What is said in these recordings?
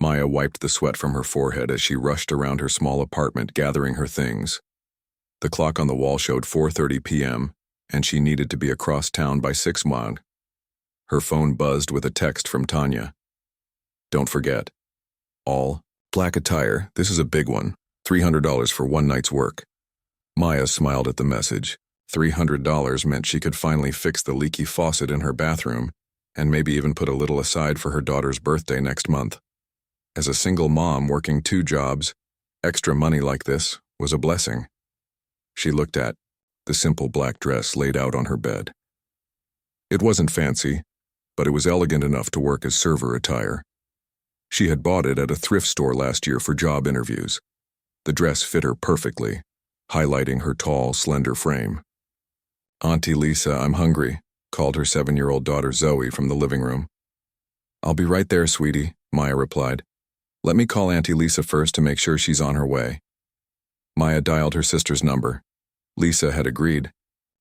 Maya wiped the sweat from her forehead as she rushed around her small apartment gathering her things. The clock on the wall showed 4:30 p.m., and she needed to be across town by 6 m. Her phone buzzed with a text from Tanya. Don't forget. All black attire, this is a big one. $300 for one night's work. Maya smiled at the message. $300 meant she could finally fix the leaky faucet in her bathroom and maybe even put a little aside for her daughter's birthday next month. As a single mom working 2 jobs, extra money like this was a blessing. She looked at the simple black dress laid out on her bed. It wasn't fancy, but it was elegant enough to work as server attire. She had bought it at a thrift store last year for job interviews. The dress fit her perfectly, highlighting her tall, slender frame. Auntie Lisa, I'm hungry, called her 7-year-old daughter Zoe from the living room. I'll be right there, sweetie, Maya replied. Let me call Auntie Lisa first to make sure she's on her way. Maya dialed her sister's number. Lisa had agreed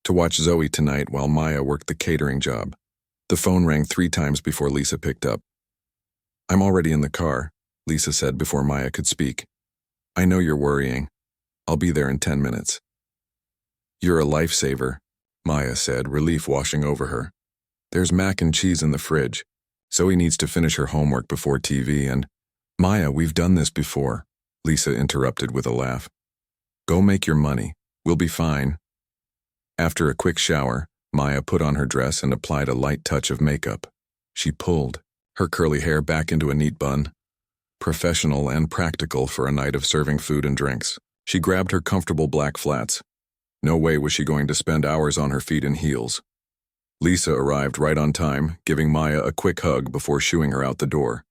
to watch Zoe tonight while Maya worked the catering job. The phone rang 3 times before Lisa picked up. I'm already in the car, Lisa said before Maya could speak. I know you're worrying. I'll be there in 10 minutes. You're a lifesaver, Maya said, relief washing over her. There's mac and cheese in the fridge. Zoe needs to finish her homework before TV and… Maya, we've done this before, Lisa interrupted with a laugh. Go make your money. We'll be fine. After a quick shower, Maya put on her dress and applied a light touch of makeup. She pulled her curly hair back into a neat bun. Professional and practical for a night of serving food and drinks. She grabbed her comfortable black flats. No way was she going to spend hours on her feet in heels. Lisa arrived right on time, giving Maya a quick hug before shooing her out the door.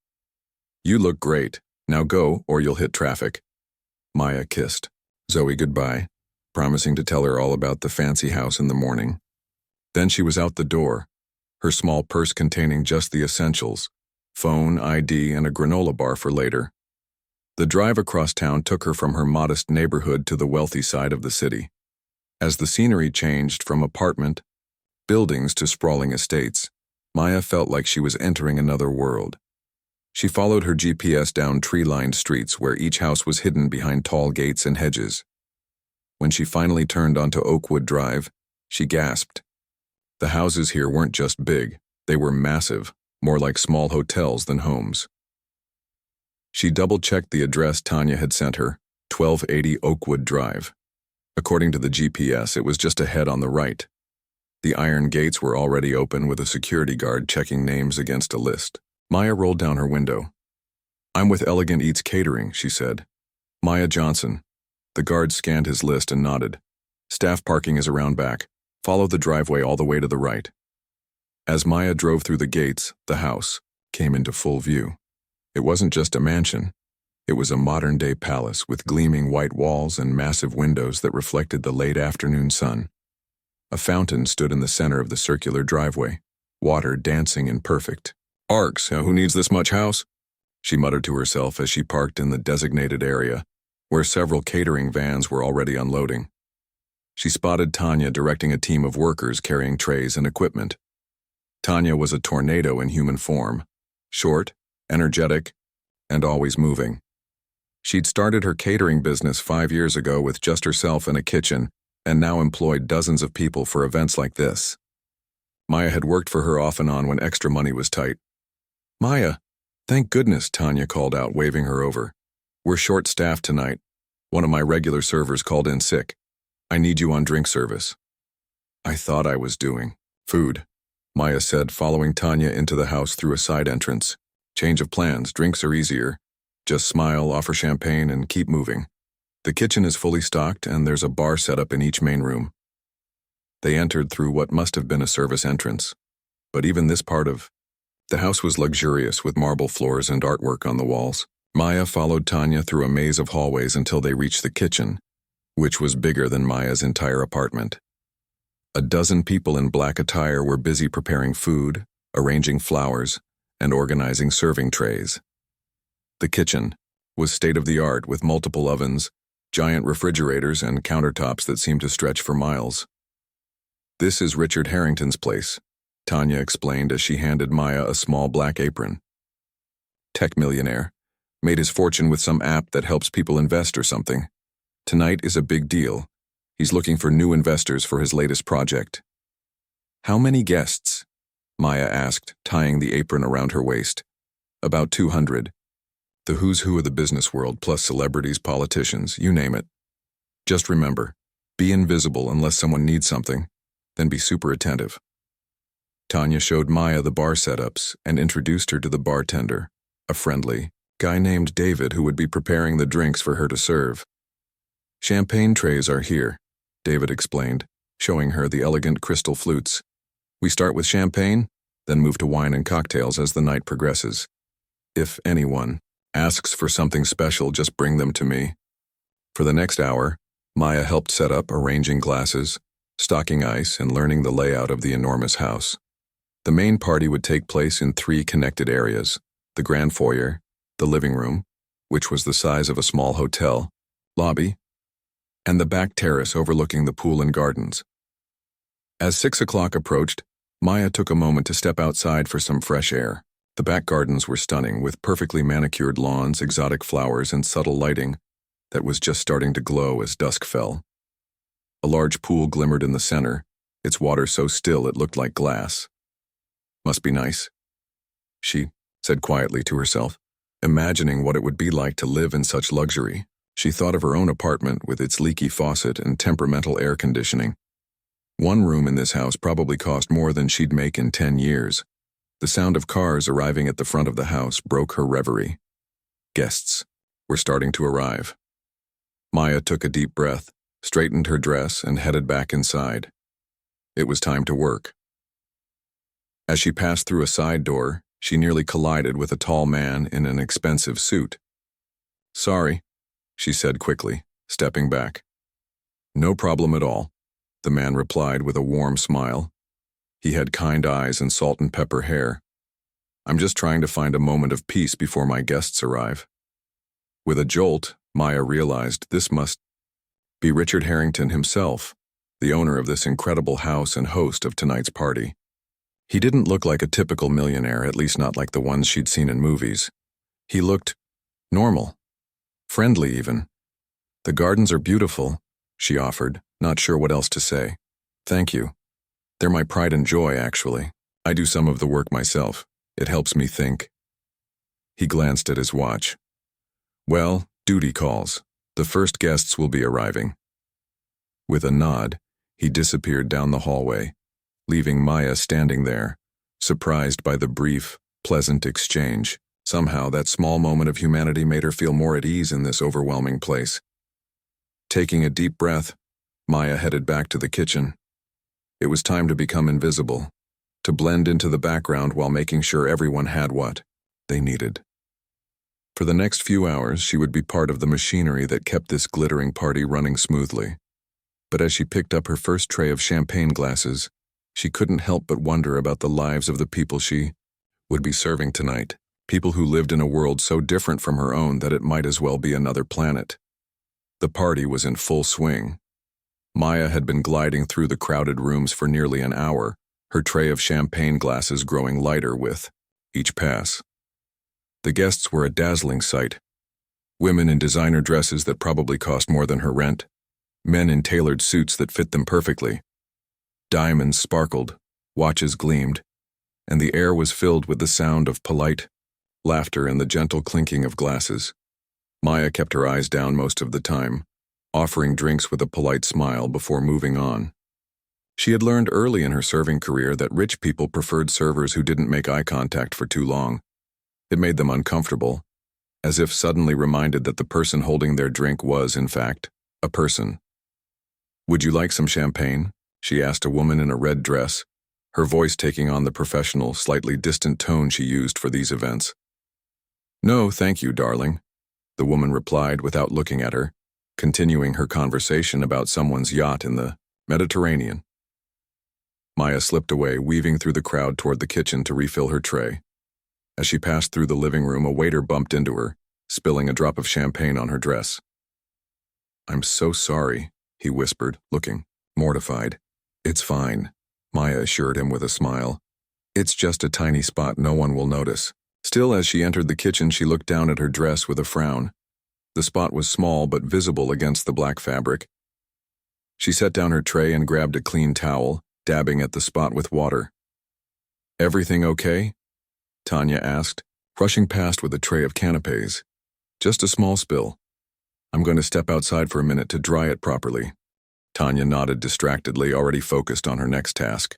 You look great. Now go, or you'll hit traffic. Maya kissed Zoe goodbye, promising to tell her all about the fancy house in the morning. Then she was out the door, her small purse containing just the essentials, phone, ID, and a granola bar for later. The drive across town took her from her modest neighborhood to the wealthy side of the city. As the scenery changed from apartment buildings to sprawling estates, Maya felt like she was entering another world. She followed her GPS down tree-lined streets where each house was hidden behind tall gates and hedges. When she finally turned onto Oakwood Drive, she gasped. The houses here weren't just big, they were massive, more like small hotels than homes. She double-checked the address Tanya had sent her, 1280 Oakwood Drive. According to the GPS, it was just ahead on the right. The iron gates were already open with a security guard checking names against a list. Maya rolled down her window. I'm with Elegant Eats Catering, she said. Maya Johnson. The guard scanned his list and nodded. Staff parking is around back. Follow the driveway all the way to the right. As Maya drove through the gates, the house came into full view. It wasn't just a mansion. It was a modern-day palace with gleaming white walls and massive windows that reflected the late afternoon sun. A fountain stood in the center of the circular driveway, water dancing in perfect arcs. Who needs this much house? She muttered to herself as she parked in the designated area, where several catering vans were already unloading. She spotted Tanya directing a team of workers carrying trays and equipment. Tanya was a tornado in human form, short, energetic, and always moving. She'd started her catering business 5 years ago with just herself in a kitchen and now employed dozens of people for events like this. Maya had worked for her off and on when extra money was tight. Maya, thank goodness, Tanya called out, waving her over. We're short-staffed tonight. One of my regular servers called in sick. I need you on drink service. I thought I was doing food, Maya said, following Tanya into the house through a side entrance. Change of plans, drinks are easier. Just smile, offer champagne, and keep moving. The kitchen is fully stocked, and there's a bar set up in each main room. They entered through what must have been a service entrance. But even this part of the house was luxurious with marble floors and artwork on the walls. Maya followed Tanya through a maze of hallways until they reached the kitchen, which was bigger than Maya's entire apartment. A dozen people in black attire were busy preparing food, arranging flowers, and organizing serving trays. The kitchen was state-of-the-art with multiple ovens, giant refrigerators, and countertops that seemed to stretch for miles. This is Richard Harrington's place, Tanya explained as she handed Maya a small black apron. Tech millionaire, Made his fortune with some app that helps people invest or something. Tonight is a big deal. He's looking for new investors for his latest project. How many guests? Maya asked, tying the apron around her waist. About 200. The who's who of the business world, plus celebrities, politicians, you name it. Just remember, be invisible unless someone needs something, then be super attentive. Tanya showed Maya the bar setups and introduced her to the bartender, a friendly guy named David who would be preparing the drinks for her to serve. Champagne trays are here, David explained, showing her the elegant crystal flutes. We start with champagne, then move to wine and cocktails as the night progresses. If anyone asks for something special, just bring them to me. For the next hour, Maya helped set up, arranging glasses, stocking ice, and learning the layout of the enormous house. The main party would take place in 3 connected areas: the grand foyer, the living room, which was the size of a small hotel, lobby, and the back terrace overlooking the pool and gardens. As 6 o'clock approached, Maya took a moment to step outside for some fresh air. The back gardens were stunning, with perfectly manicured lawns, exotic flowers, and subtle lighting that was just starting to glow as dusk fell. A large pool glimmered in the center, its water so still it looked like glass. Must be nice, she said quietly to herself, imagining what it would be like to live in such luxury. She thought of her own apartment with its leaky faucet and temperamental air conditioning. One room in this house probably cost more than she'd make in 10 years. The sound of cars arriving at the front of the house broke her reverie. Guests were starting to arrive. Maya took a deep breath, straightened her dress, and headed back inside. It was time to work. As she passed through a side door, she nearly collided with a tall man in an expensive suit. "Sorry," she said quickly, stepping back. "No problem at all," the man replied with a warm smile. He had kind eyes and salt and pepper hair. "I'm just trying to find a moment of peace before my guests arrive." With a jolt, Maya realized this must be Richard Harrington himself, the owner of this incredible house and host of tonight's party. He didn't look like a typical millionaire, at least not like the ones she'd seen in movies. He looked normal, friendly even. "The gardens are beautiful," she offered, not sure what else to say. "Thank you. They're my pride and joy, actually. I do some of the work myself. It helps me think." He glanced at his watch. "Well, duty calls. The first guests will be arriving." With a nod, he disappeared down the hallway, leaving Maya standing there, surprised by the brief, pleasant exchange. Somehow, that small moment of humanity made her feel more at ease in this overwhelming place. Taking a deep breath, Maya headed back to the kitchen. It was time to become invisible, to blend into the background while making sure everyone had what they needed. For the next few hours, she would be part of the machinery that kept this glittering party running smoothly. But as she picked up her first tray of champagne glasses, she couldn't help but wonder about the lives of the people she would be serving tonight, people who lived in a world so different from her own that it might as well be another planet. The party was in full swing. Maya had been gliding through the crowded rooms for nearly an hour, her tray of champagne glasses growing lighter with each pass. The guests were a dazzling sight. Women in designer dresses that probably cost more than her rent, men in tailored suits that fit them perfectly. Diamonds sparkled, watches gleamed, and the air was filled with the sound of polite laughter and the gentle clinking of glasses. Maya kept her eyes down most of the time, offering drinks with a polite smile before moving on. She had learned early in her serving career that rich people preferred servers who didn't make eye contact for too long. It made them uncomfortable, as if suddenly reminded that the person holding their drink was, in fact, a person. "Would you like some champagne?" she asked a woman in a red dress, her voice taking on the professional, slightly distant tone she used for these events. "No, thank you, darling," the woman replied without looking at her, continuing her conversation about someone's yacht in the Mediterranean. Maya slipped away, weaving through the crowd toward the kitchen to refill her tray. As she passed through the living room, a waiter bumped into her, spilling a drop of champagne on her dress. "I'm so sorry," he whispered, looking mortified. "It's fine," Maya assured him with a smile. "It's just a tiny spot no one will notice." Still, as she entered the kitchen, she looked down at her dress with a frown. The spot was small but visible against the black fabric. She set down her tray and grabbed a clean towel, dabbing at the spot with water. "Everything okay?" Tanya asked, rushing past with a tray of canapes. "Just a small spill. I'm going to step outside for a minute to dry it properly." Tanya nodded distractedly, already focused on her next task.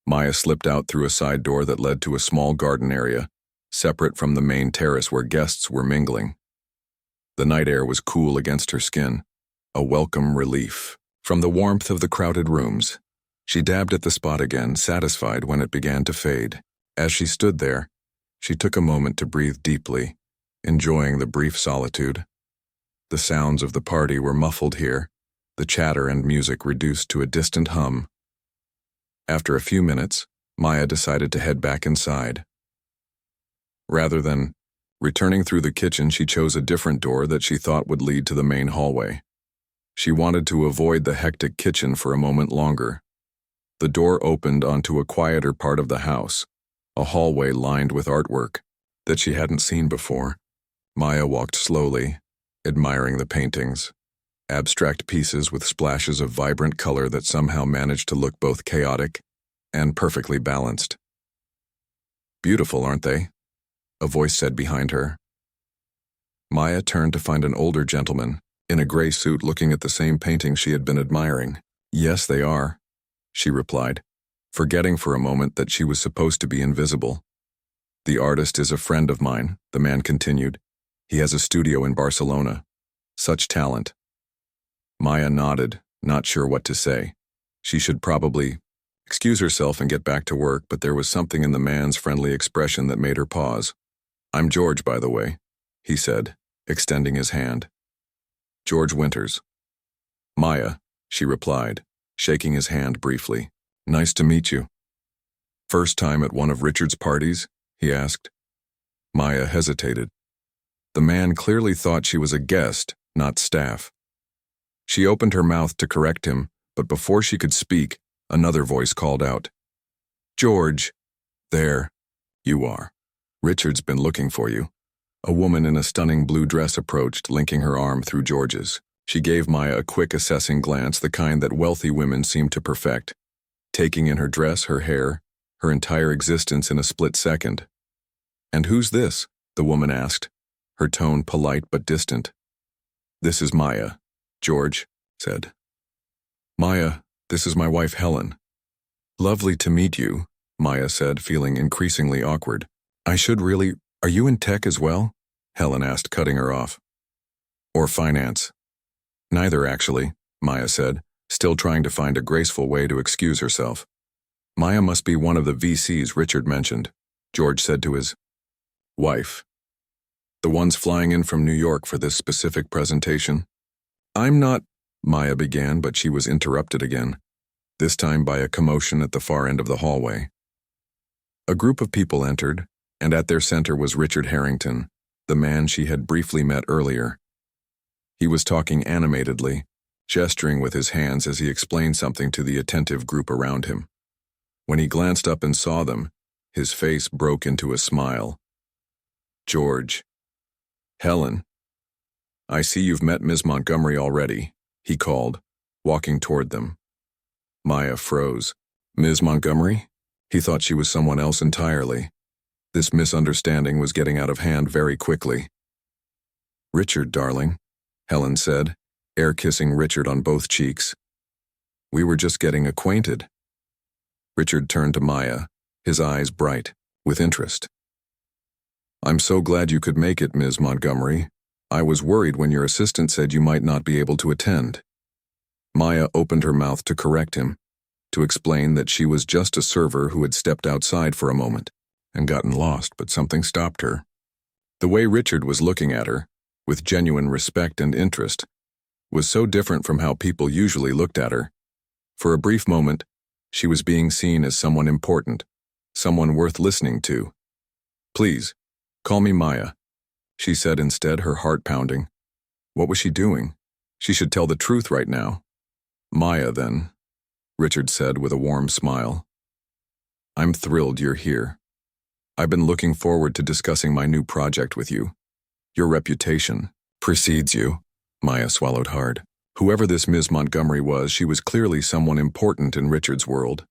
Maya slipped out through a side door that led to a small garden area, separate from the main terrace where guests were mingling. The night air was cool against her skin, a welcome relief from the warmth of the crowded rooms. She dabbed at the spot again, satisfied when it began to fade. As she stood there, she took a moment to breathe deeply, enjoying the brief solitude. The sounds of the party were muffled here, the chatter and music reduced to a distant hum. After a few minutes, Maya decided to head back inside. Rather than returning through the kitchen, she chose a different door that she thought would lead to the main hallway. She wanted to avoid the hectic kitchen for a moment longer. The door opened onto a quieter part of the house, a hallway lined with artwork that she hadn't seen before. Maya walked slowly, admiring the paintings, abstract pieces with splashes of vibrant color that somehow managed to look both chaotic and perfectly balanced. "Beautiful, aren't they?" a voice said behind her. Maya turned to find an older gentleman in a gray suit looking at the same painting she had been admiring. "Yes, they are," she replied, forgetting for a moment that she was supposed to be invisible. "The artist is a friend of mine," the man continued. "He has a studio in Barcelona. Such talent." Maya nodded, not sure what to say. She should probably excuse herself and get back to work, but there was something in the man's friendly expression that made her pause. "I'm George, by the way," he said, extending his hand. "George Winters." "Maya," she replied, shaking his hand briefly. "Nice to meet you." "First time at one of Richard's parties?" he asked. Maya hesitated. The man clearly thought she was a guest, not staff. She opened her mouth to correct him, but before she could speak, another voice called out, "George, there you are. Richard's been looking for you." A woman in a stunning blue dress approached, linking her arm through George's. She gave Maya a quick assessing glance, the kind that wealthy women seem to perfect, taking in her dress, her hair, her entire existence in a split second. "And who's this?" the woman asked, her tone polite but distant. "This is Maya," George said. "Maya, this is my wife Helen." "Lovely to meet you," Maya said, feeling increasingly awkward. Are you in tech as well?" Helen asked, cutting her off. "Or finance?" "Neither, actually," Maya said, still trying to find a graceful way to excuse herself. "Maya must be one of the VCs Richard mentioned," George said to his wife. "The ones flying in from New York for this specific presentation?" "I'm not," Maya began, but she was interrupted again, this time by a commotion at the far end of the hallway. A group of people entered, and at their center was Richard Harrington, the man she had briefly met earlier. He was talking animatedly, gesturing with his hands as he explained something to the attentive group around him. When he glanced up and saw them, his face broke into a smile. "George. Helen. I see you've met Ms. Montgomery already," he called, walking toward them. Maya froze. "Ms. Montgomery?" He thought she was someone else entirely. This misunderstanding was getting out of hand very quickly. "Richard, darling," Helen said, air-kissing Richard on both cheeks. "We were just getting acquainted." Richard turned to Maya, his eyes bright with interest. "I'm so glad you could make it, Ms. Montgomery. I was worried when your assistant said you might not be able to attend." Maya opened her mouth to correct him, to explain that she was just a server who had stepped outside for a moment and gotten lost, but something stopped her. The way Richard was looking at her, with genuine respect and interest, was so different from how people usually looked at her. For a brief moment, she was being seen as someone important, someone worth listening to. "Please, call me Maya," she said instead, her heart pounding. What was she doing? She should tell the truth right now. "Maya, then," Richard said with a warm smile. "I'm thrilled you're here. I've been looking forward to discussing my new project with you. Your reputation precedes you. Maya swallowed hard. Whoever this Ms. Montgomery was, she was clearly someone important in Richard's world.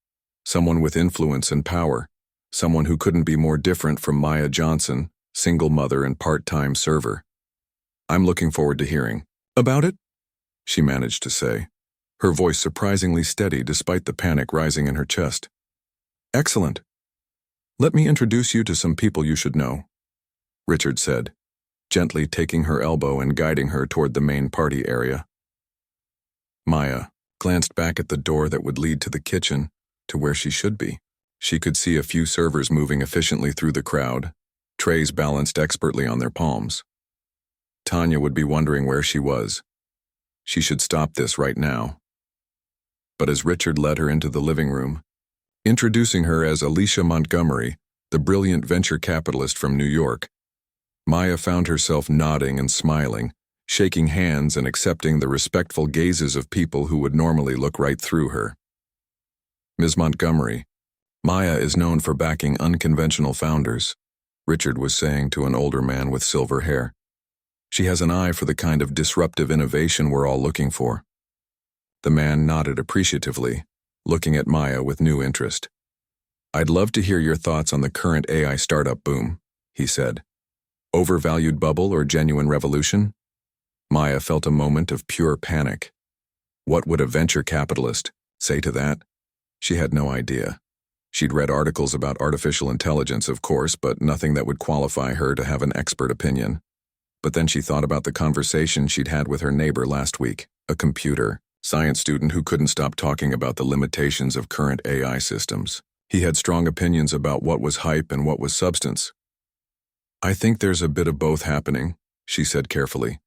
Someone with influence and power. Someone who couldn't be more different from Maya Johnson, single mother and part-time server. I'm looking forward to hearing about it, she managed to say, her voice surprisingly steady despite the panic rising in her chest. Excellent. Let me introduce you to some people you should know, Richard said, gently taking her elbow and guiding her toward the main party area. Maya glanced back at the door that would lead to the kitchen, to where she should be. She could see a few servers moving efficiently through the crowd, trays balanced expertly on their palms. Tanya would be wondering where she was. She should stop this right now. But as Richard led her into the living room, introducing her as Alicia Montgomery, the brilliant venture capitalist from New York, Maya found herself nodding and smiling, shaking hands and accepting the respectful gazes of people who would normally look right through her. Ms. Montgomery, Maya is known for backing unconventional founders, Richard was saying to an older man with silver hair. She has an eye for the kind of disruptive innovation we're all looking for. The man nodded appreciatively, looking at Maya with new interest. I'd love to hear your thoughts on the current AI startup boom, he said. Overvalued bubble or genuine revolution? Maya felt a moment of pure panic. What would a venture capitalist say to that? She had no idea. She'd read articles about artificial intelligence, of course, but nothing that would qualify her to have an expert opinion. But then she thought about the conversation she'd had with her neighbor last week, a computer science student who couldn't stop talking about the limitations of current AI systems. He had strong opinions about what was hype and what was substance. I think there's a bit of both happening, she said carefully.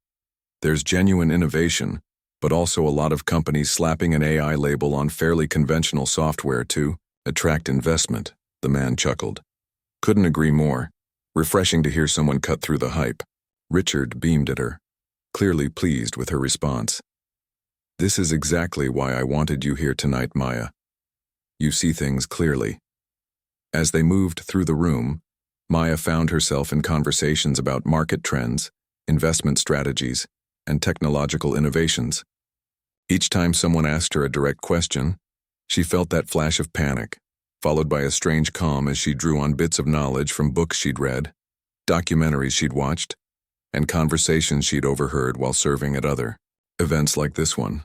There's genuine innovation, but also a lot of companies slapping an AI label on fairly conventional software to attract investment, the man chuckled. Couldn't agree more. Refreshing to hear someone cut through the hype. Richard beamed at her, clearly pleased with her response. This is exactly why I wanted you here tonight, Maya. You see things clearly. As they moved through the room, Maya found herself in conversations about market trends, investment strategies, and technological innovations. Each time someone asked her a direct question, she felt that flash of panic, followed by a strange calm as she drew on bits of knowledge from books she'd read, documentaries she'd watched, and conversations she'd overheard while serving at other events like this one.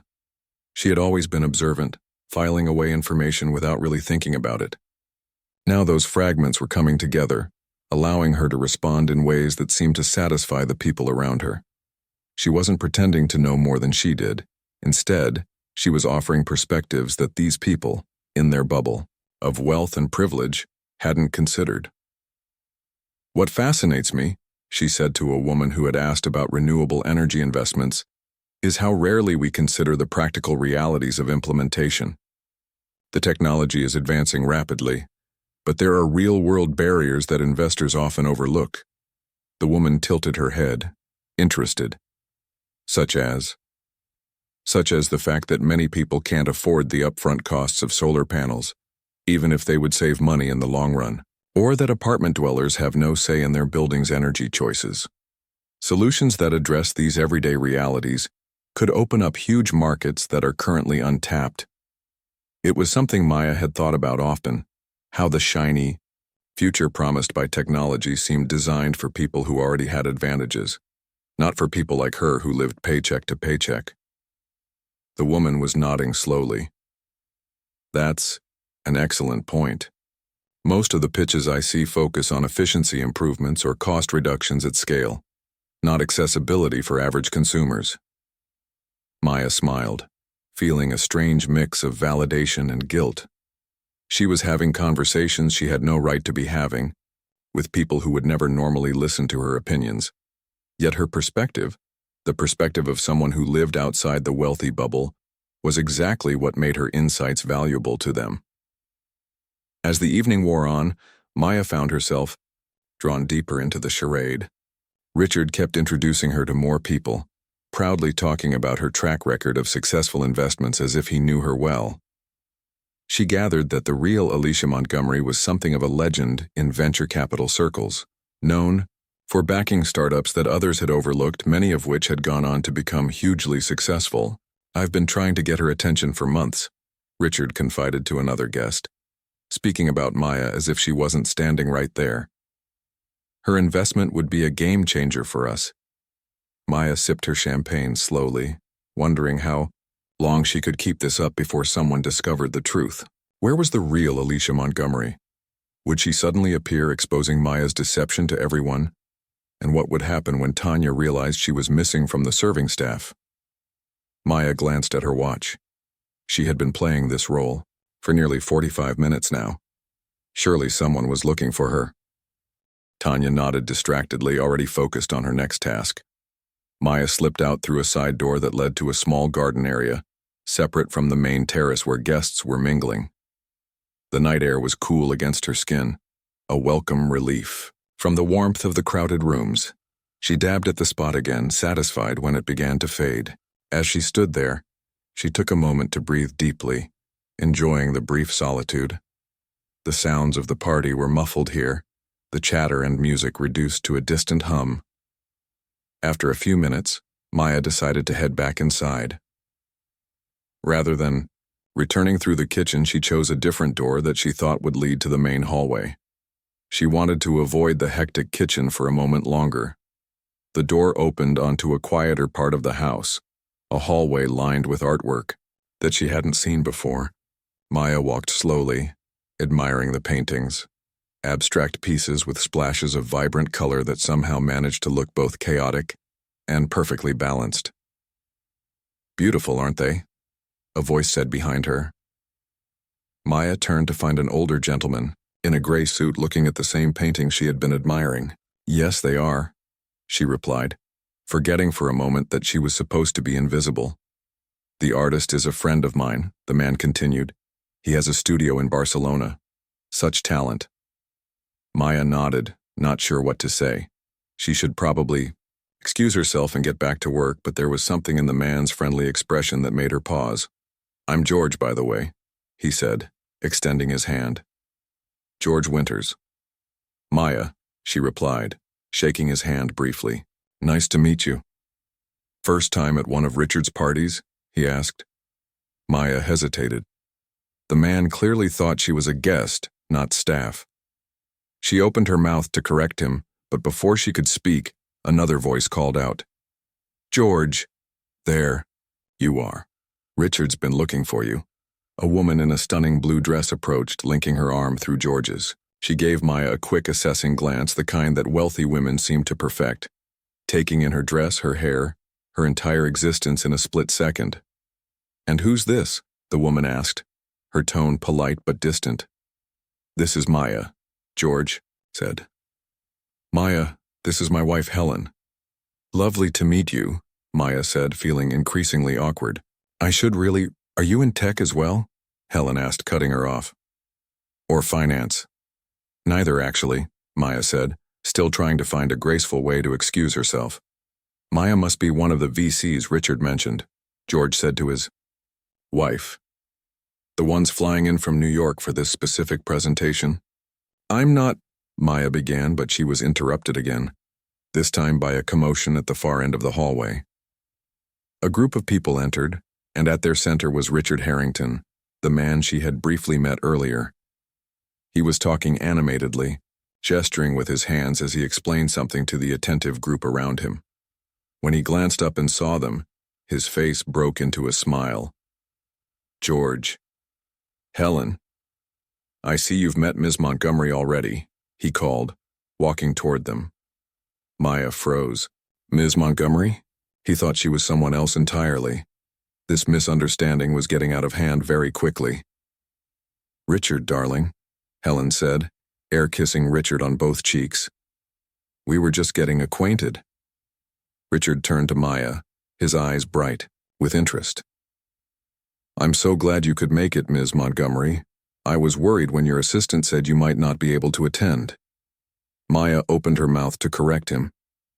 She had always been observant, filing away information without really thinking about it. Now those fragments were coming together, allowing her to respond in ways that seemed to satisfy the people around her. She wasn't pretending to know more than she did. Instead, she was offering perspectives that these people, in their bubble of wealth and privilege, hadn't considered. What fascinates me, she said to a woman who had asked about renewable energy investments, is how rarely we consider the practical realities of implementation. The technology is advancing rapidly, but there are real-world barriers that investors often overlook. The woman tilted her head, interested. Such as the fact that many people can't afford the upfront costs of solar panels, even if they would save money in the long run, or that apartment dwellers have no say in their building's energy choices. Solutions that address these everyday realities could open up huge markets that are currently untapped. It was something Maya had thought about often, how the shiny future promised by technology seemed designed for people who already had advantages, not for people like her who lived paycheck to paycheck. The woman was nodding slowly. That's an excellent point. Most of the pitches I see focus on efficiency improvements or cost reductions at scale, not accessibility for average consumers. Maya smiled, feeling a strange mix of validation and guilt. She was having conversations she had no right to be having, with people who would never normally listen to her opinions. Yet her perspective, the perspective of someone who lived outside the wealthy bubble, was exactly what made her insights valuable to them. As the evening wore on, Maya found herself drawn deeper into the charade. Richard kept introducing her to more people, proudly talking about her track record of successful investments as if he knew her well. She gathered that the real Alicia Montgomery was something of a legend in venture capital circles, known for backing startups that others had overlooked, many of which had gone on to become hugely successful. "I've been trying to get her attention for months," Richard confided to another guest, speaking about Maya as if she wasn't standing right there. "Her investment would be a game changer for us." Maya sipped her champagne slowly, wondering how long she could keep this up before someone discovered the truth. Where was the real Alicia Montgomery? Would she suddenly appear, exposing Maya's deception to everyone? And what would happen when Tanya realized she was missing from the serving staff? Maya glanced at her watch. She had been playing this role for nearly 45 minutes now. Surely someone was looking for her. Tanya nodded distractedly, already focused on her next task. Maya slipped out through a side door that led to a small garden area, separate from the main terrace where guests were mingling. The night air was cool against her skin, a welcome relief from the warmth of the crowded rooms. She dabbed at the spot again, satisfied when it began to fade. As she stood there, she took a moment to breathe deeply, enjoying the brief solitude. The sounds of the party were muffled here, the chatter and music reduced to a distant hum. After a few minutes, Maya decided to head back inside. Rather than returning through the kitchen, she chose a different door that she thought would lead to the main hallway. She wanted to avoid the hectic kitchen for a moment longer. The door opened onto a quieter part of the house, a hallway lined with artwork that she hadn't seen before. Maya walked slowly, admiring the paintings, abstract pieces with splashes of vibrant color that somehow managed to look both chaotic and perfectly balanced. "Beautiful, aren't they?" a voice said behind her. Maya turned to find an older gentleman in a gray suit looking at the same painting she had been admiring. "Yes, they are," she replied, forgetting for a moment that she was supposed to be invisible. "The artist is a friend of mine," the man continued. "He has a studio in Barcelona. Such talent." Maya nodded, not sure what to say. She should probably excuse herself and get back to work, but there was something in the man's friendly expression that made her pause. "I'm George, by the way," he said, extending his hand. "George Winters." "Maya," she replied, shaking his hand briefly. "Nice to meet you." "First time at one of Richard's parties?" he asked. Maya hesitated. The man clearly thought she was a guest, not staff. She opened her mouth to correct him, but before she could speak, another voice called out, "George, there you are. Richard's been looking for you." A woman in a stunning blue dress approached, linking her arm through George's. She gave Maya a quick assessing glance, the kind that wealthy women seem to perfect, taking in her dress, her hair, her entire existence in a split second. "And who's this?" the woman asked, her tone polite but distant. "This is Maya," George said. "Maya, this is my wife Helen." "Lovely to meet you," Maya said, feeling increasingly awkward. Are you in tech as well?" Helen asked, cutting her off. "Or finance?" "Neither, actually," Maya said, still trying to find a graceful way to excuse herself. "Maya must be one of the VCs Richard mentioned," George said to his wife. "The ones flying in from New York for this specific presentation?" "I'm not," Maya began, but she was interrupted again, this time by a commotion at the far end of the hallway. A group of people entered, and at their center was Richard Harrington, the man she had briefly met earlier. He was talking animatedly, gesturing with his hands as he explained something to the attentive group around him. When he glanced up and saw them, his face broke into a smile. "George. Helen. I see you've met Ms. Montgomery already," he called, walking toward them. Maya froze. "Ms. Montgomery?" He thought she was someone else entirely. This misunderstanding was getting out of hand very quickly. "Richard, darling," Helen said, air-kissing Richard on both cheeks. "We were just getting acquainted." Richard turned to Maya, his eyes bright with interest. "I'm so glad you could make it, Ms. Montgomery. I was worried when your assistant said you might not be able to attend." Maya opened her mouth to correct him,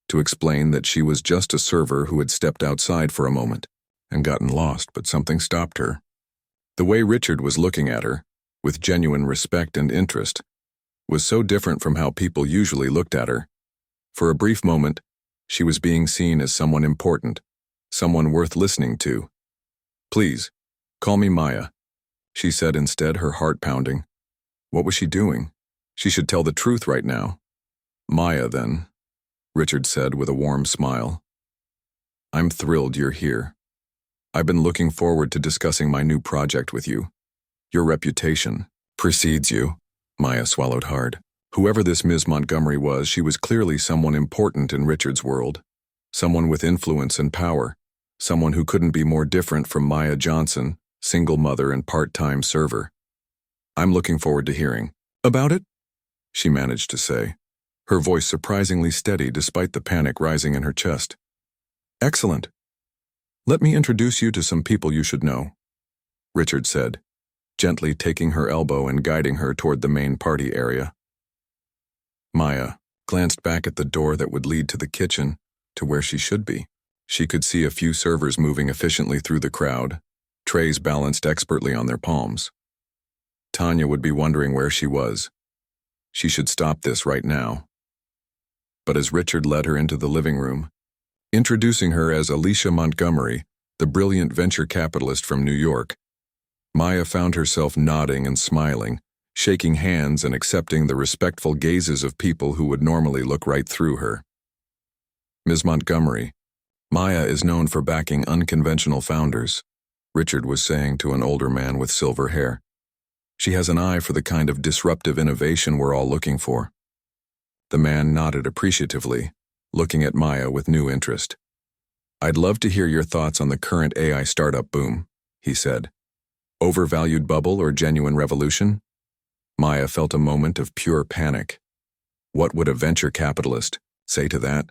to explain that she was just a server who had stepped outside for a moment and gotten lost, but something stopped her. The way Richard was looking at her, with genuine respect and interest, was so different from how people usually looked at her. For a brief moment, she was being seen as someone important, someone worth listening to. "Please, call me Maya," she said instead, her heart pounding. What was she doing? She should tell the truth right now. "Maya, then," Richard said with a warm smile. "I'm thrilled you're here. I've been looking forward to discussing my new project with you. Your reputation precedes you." Maya swallowed hard. Whoever this Ms. Montgomery was, she was clearly someone important in Richard's world. Someone with influence and power. Someone who couldn't be more different from Maya Johnson, single mother and part-time server. "I'm looking forward to hearing about it," she managed to say, her voice surprisingly steady despite the panic rising in her chest. "Excellent. Let me introduce you to some people you should know," Richard said, gently taking her elbow and guiding her toward the main party area. Maya glanced back at the door that would lead to the kitchen, to where she should be. She could see a few servers moving efficiently through the crowd, trays balanced expertly on their palms. Tanya would be wondering where she was. She should stop this right now. But as Richard led her into the living room, introducing her as Alicia Montgomery, the brilliant venture capitalist from New York, Maya found herself nodding and smiling, shaking hands and accepting the respectful gazes of people who would normally look right through her. "Ms. Montgomery, Maya is known for backing unconventional founders," Richard was saying to an older man with silver hair. "She has an eye for the kind of disruptive innovation we're all looking for." The man nodded appreciatively, looking at Maya with new interest. "I'd love to hear your thoughts on the current AI startup boom," he said. "Overvalued bubble or genuine revolution?" Maya felt a moment of pure panic. What would a venture capitalist say to that?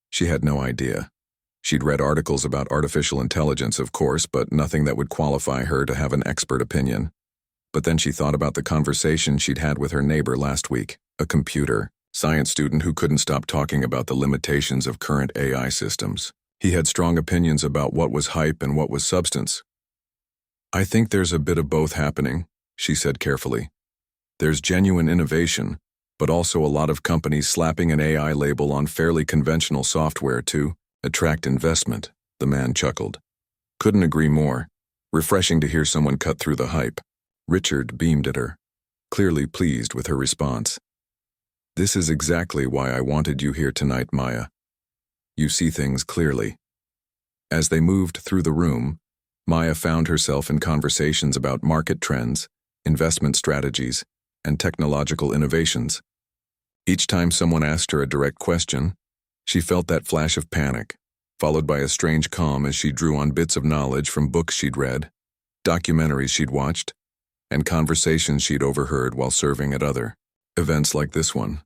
She had no idea. She'd read articles about artificial intelligence, of course, but nothing that would qualify her to have an expert opinion. But then she thought about the conversation she'd had with her neighbor last week, a computer science student who couldn't stop talking about the limitations of current AI systems. He had strong opinions about what was hype and what was substance. "I think there's a bit of both happening," she said carefully. "There's genuine innovation, but also a lot of companies slapping an AI label on fairly conventional software to attract investment," the man chuckled. "Couldn't agree more. Refreshing to hear someone cut through the hype." Richard beamed at her, clearly pleased with her response. "This is exactly why I wanted you here tonight, Maya. You see things clearly." As they moved through the room, Maya found herself in conversations about market trends, investment strategies, and technological innovations. Each time someone asked her a direct question, she felt that flash of panic, followed by a strange calm as she drew on bits of knowledge from books she'd read, documentaries she'd watched, and conversations she'd overheard while serving at other events like this one.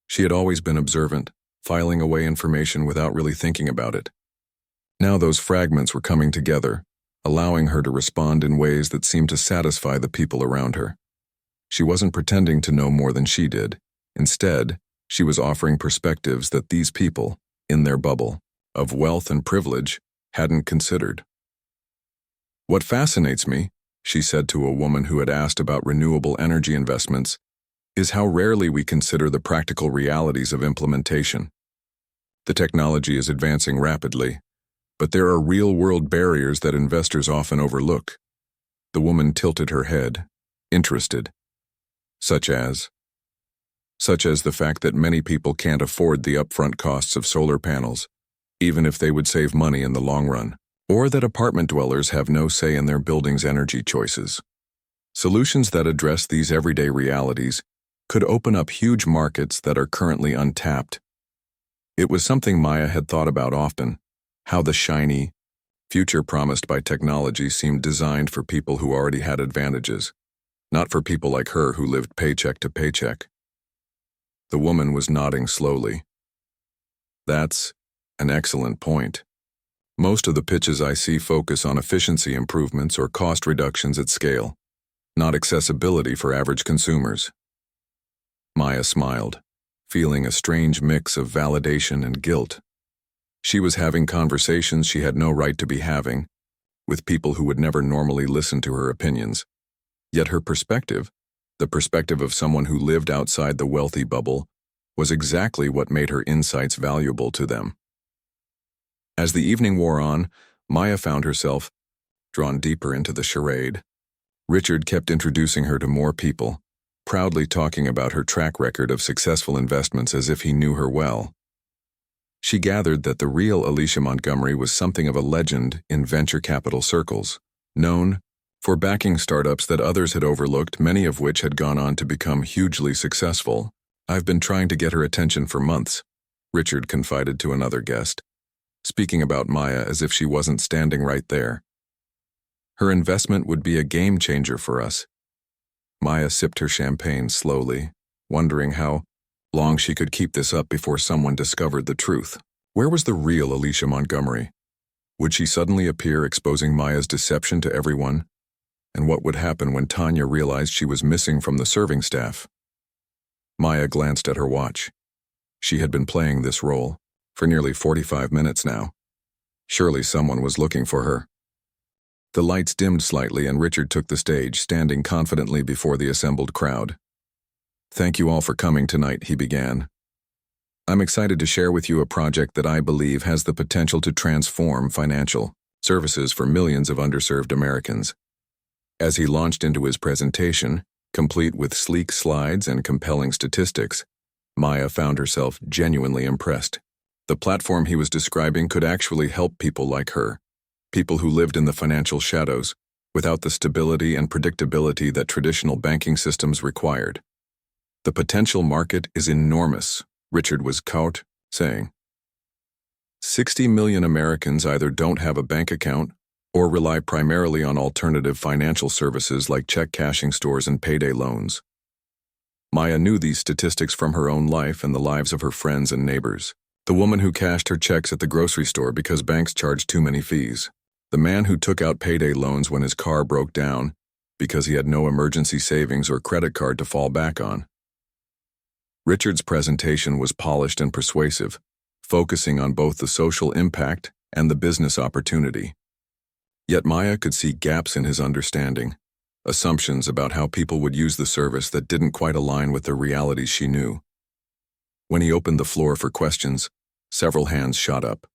She had always been observant, filing away information without really thinking about it. Now those fragments were coming together, allowing her to respond in ways that seemed to satisfy the people around her. She wasn't pretending to know more than she did. Instead, she was offering perspectives that these people, in their bubble of wealth and privilege, hadn't considered. "What fascinates me," she said to a woman who had asked about renewable energy investments, "is how rarely we consider the practical realities of implementation. The technology is advancing rapidly, but there are real-world barriers that investors often overlook." The woman tilted her head, interested. Such as the fact that many people can't afford the upfront costs of solar panels, even if they would save money in the long run, or that apartment dwellers have no say in their building's energy choices. Solutions that address these everyday realities could open up huge markets that are currently untapped. It was something Maya had thought about often, how the shiny future promised by technology seemed designed for people who already had advantages, not for people like her who lived paycheck to paycheck. The woman was nodding slowly. "That's an excellent point. Most of the pitches I see focus on efficiency improvements or cost reductions at scale, not accessibility for average consumers." Maya smiled, feeling a strange mix of validation and guilt. She was having conversations she had no right to be having, with people who would never normally listen to her opinions. Yet her perspective, the perspective of someone who lived outside the wealthy bubble, was exactly what made her insights valuable to them. As the evening wore on, Maya found herself drawn deeper into the charade. Richard kept introducing her to more people, proudly talking about her track record of successful investments as if he knew her well. She gathered that the real Alicia Montgomery was something of a legend in venture capital circles, known for backing startups that others had overlooked, many of which had gone on to become hugely successful. "I've been trying to get her attention for months," Richard confided to another guest, speaking about Maya as if she wasn't standing right there. "Her investment would be a game changer for us." Maya sipped her champagne slowly, wondering how long she could keep this up before someone discovered the truth. Where was the real Alicia Montgomery? Would she suddenly appear, exposing Maya's deception to everyone? And what would happen when Tanya realized she was missing from the serving staff? Maya glanced at her watch. She had been playing this role for nearly 45 minutes now. Surely someone was looking for her. The lights dimmed slightly and Richard took the stage, standing confidently before the assembled crowd. "Thank you all for coming tonight," he began. "I'm excited to share with you a project that I believe has the potential to transform financial services for millions of underserved Americans." As he launched into his presentation, complete with sleek slides and compelling statistics, Maya found herself genuinely impressed. The platform he was describing could actually help people like her, people who lived in the financial shadows, without the stability and predictability that traditional banking systems required. "The potential market is enormous," Richard was quote saying. 60 million Americans either don't have a bank account or rely primarily on alternative financial services like check cashing stores and payday loans. Maya knew these statistics from her own life and the lives of her friends and neighbors. The woman who cashed her checks at the grocery store because banks charged too many fees. The man who took out payday loans when his car broke down because he had no emergency savings or credit card to fall back on. Richard's presentation was polished and persuasive, focusing on both the social impact and the business opportunity. Yet Maya could see gaps in his understanding, assumptions about how people would use the service that didn't quite align with the realities she knew. When he opened the floor for questions, several hands shot up.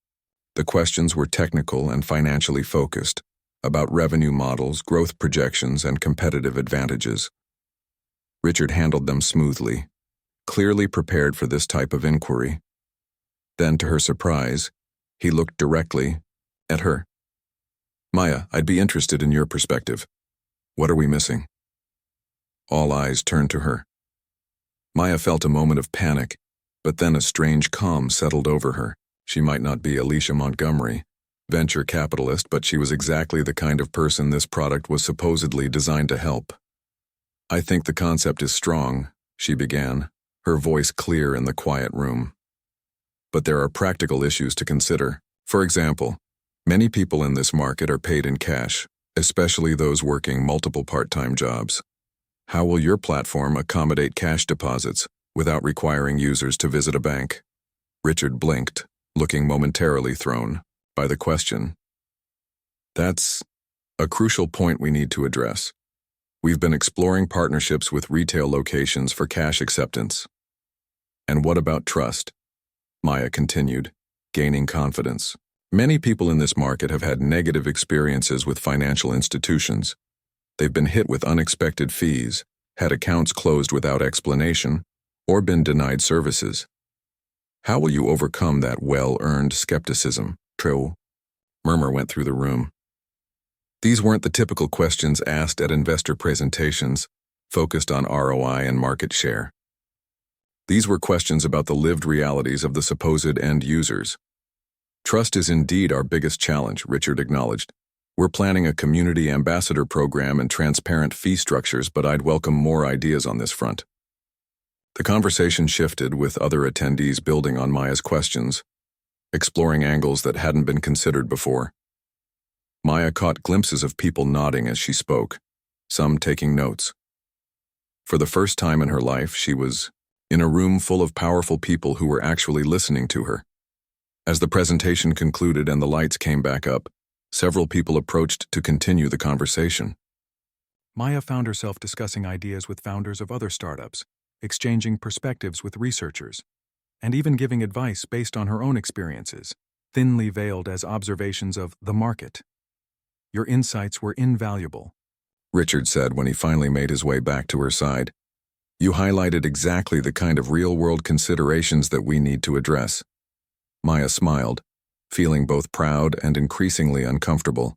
The questions were technical and financially focused, about revenue models, growth projections, and competitive advantages. Richard handled them smoothly, clearly prepared for this type of inquiry. Then, to her surprise, he looked directly at her. "Maya, I'd be interested in your perspective. What are we missing?" All eyes turned to her. Maya felt a moment of panic, but then a strange calm settled over her. She might not be Alicia Montgomery, venture capitalist, but she was exactly the kind of person this product was supposedly designed to help. "I think the concept is strong," she began, her voice clear in the quiet room. "But there are practical issues to consider. For example, many people in this market are paid in cash, especially those working multiple part-time jobs. How will your platform accommodate cash deposits without requiring users to visit a bank?" Richard blinked, looking momentarily thrown by the question. "That's a crucial point we need to address. We've been exploring partnerships with retail locations for cash acceptance." "And what about trust?" Maya continued, gaining confidence. "Many people in this market have had negative experiences with financial institutions. They've been hit with unexpected fees, had accounts closed without explanation, or been denied services. How will you overcome that well-earned skepticism?" True. Murmur went through the room. These weren't the typical questions asked at investor presentations, focused on ROI and market share. These were questions about the lived realities of the supposed end users. "Trust is indeed our biggest challenge," Richard acknowledged. "We're planning a community ambassador program and transparent fee structures, but I'd welcome more ideas on this front." The conversation shifted, with other attendees building on Maya's questions, exploring angles that hadn't been considered before. Maya caught glimpses of people nodding as she spoke, some taking notes. For the first time in her life, she was in a room full of powerful people who were actually listening to her. As the presentation concluded and the lights came back up, Several people approached to continue the conversation. Maya found herself discussing ideas with founders of other startups, exchanging perspectives with researchers, and even giving advice based on her own experiences, thinly veiled as observations of the market. Your insights were invaluable, Richard said when he finally made his way back to her side. You highlighted exactly the kind of real-world considerations that we need to address. Maya smiled, feeling both proud and increasingly uncomfortable.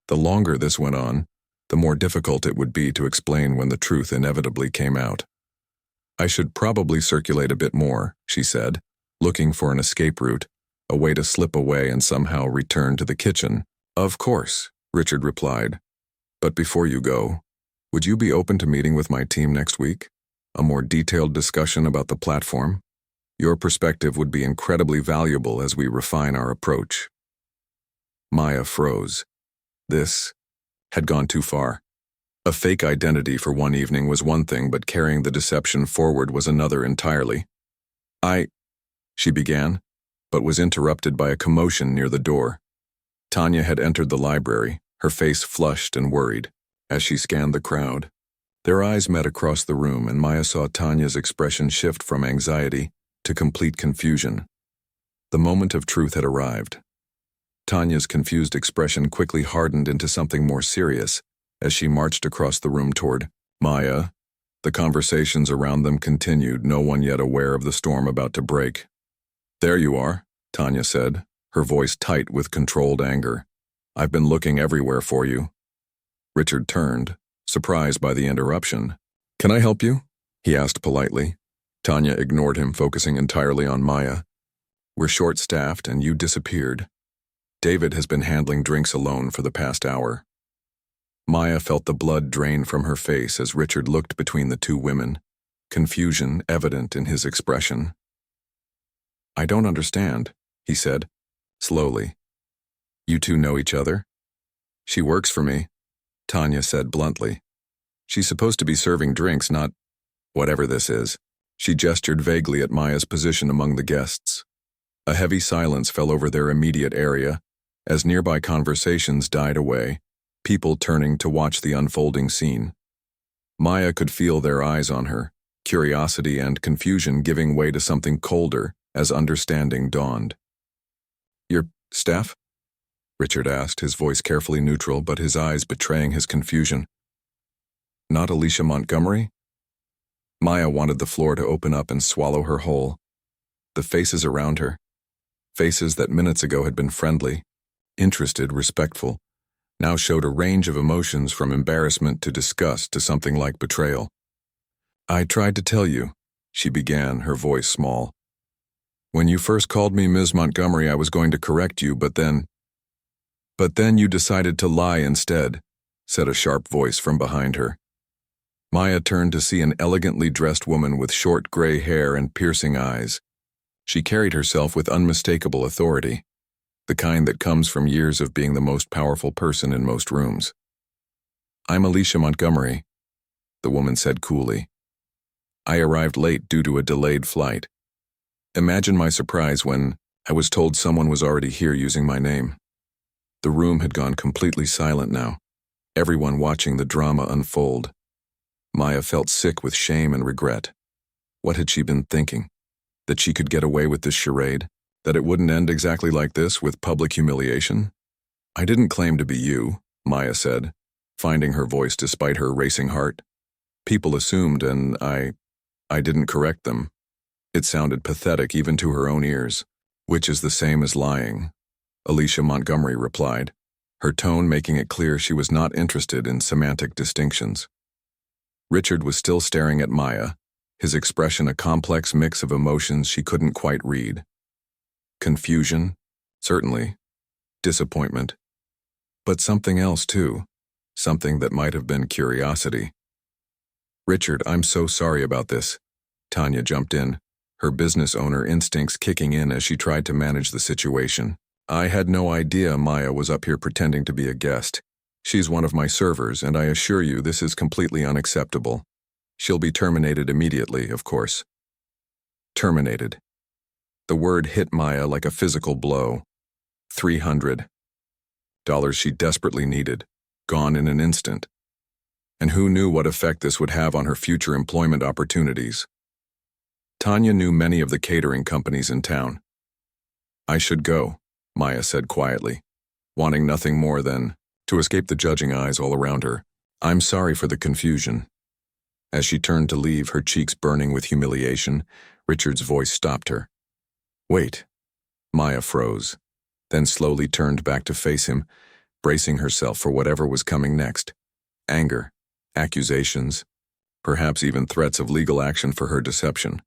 The longer this went on, the more difficult it would be to explain when the truth inevitably came out. I should probably circulate a bit more, she said, looking for an escape route, a way to slip away and somehow return to the kitchen. Of course, Richard replied. But before you go, would you be open to meeting with my team next week? A more detailed discussion about the platform? Your perspective would be incredibly valuable as we refine our approach. Maya froze. This had gone too far. A fake identity for one evening was one thing, but carrying the deception forward was another entirely. She began, but was interrupted by a commotion near the door. Tanya had entered the library, her face flushed and worried. As she scanned the crowd, their eyes met across the room, and Maya saw Tanya's expression shift from anxiety to complete confusion. The moment of truth had arrived. Tanya's confused expression quickly hardened into something more serious as she marched across the room toward Maya. The conversations around them continued, no one yet aware of the storm about to break. There you are, Tanya said, her voice tight with controlled anger. I've been looking everywhere for you. Richard turned, surprised by the interruption. Can I help you? He asked politely. Tanya ignored him, focusing entirely on Maya. We're short-staffed and you disappeared. David has been handling drinks alone for the past hour. Maya felt the blood drain from her face as Richard looked between the two women, confusion evident in his expression. I don't understand, he said, slowly. You two know each other? She works for me, Tanya said bluntly. She's supposed to be serving drinks, not whatever this is. She gestured vaguely at Maya's position among the guests. A heavy silence fell over their immediate area as nearby conversations died away, people turning to watch the unfolding scene. Maya could feel their eyes on her, curiosity and confusion giving way to something colder as understanding dawned. Your staff? Richard asked, his voice carefully neutral but his eyes betraying his confusion. Not Alicia Montgomery? Maya wanted the floor to open up and swallow her whole. The faces around her, faces that minutes ago had been friendly, interested, respectful, now showed a range of emotions from embarrassment to disgust to something like betrayal. I tried to tell you, she began, her voice small. When you first called me Ms. Montgomery, I was going to correct you, but then you decided to lie instead, said a sharp voice from behind her. Maya turned to see an elegantly dressed woman with short gray hair and piercing eyes. She carried herself with unmistakable authority, the kind that comes from years of being the most powerful person in most rooms. I'm Alicia Montgomery, the woman said coolly. I arrived late due to a delayed flight. Imagine my surprise when I was told someone was already here using my name. The room had gone completely silent now, everyone watching the drama unfold. Maya felt sick with shame and regret. What had she been thinking? That she could get away with this charade? That it wouldn't end exactly like this, with public humiliation? I didn't claim to be you, Maya said, finding her voice despite her racing heart. People assumed, and I didn't correct them. It sounded pathetic even to her own ears, which is the same as lying, Alicia Montgomery replied, her tone making it clear she was not interested in semantic distinctions. Richard was still staring at Maya, his expression a complex mix of emotions she couldn't quite read. Confusion, certainly. Disappointment. But something else too, something that might have been curiosity. Richard, I'm so sorry about this. Tanya jumped in, her business owner instincts kicking in as she tried to manage the situation. I had no idea Maya was up here pretending to be a guest. She's one of my servers, and I assure you this is completely unacceptable. She'll be terminated immediately, of course. Terminated. The word hit Maya like a physical blow. 300. dollars she desperately needed, gone in an instant. And who knew what effect this would have on her future employment opportunities? Tanya knew many of the catering companies in town. "I should go," Maya said quietly, wanting nothing more than to escape the judging eyes all around her. "I'm sorry for the confusion." As she turned to leave, her cheeks burning with humiliation, Richard's voice stopped her. "Wait." Maya froze, then slowly turned back to face him, bracing herself for whatever was coming next. Anger, accusations, perhaps even threats of legal action for her deception.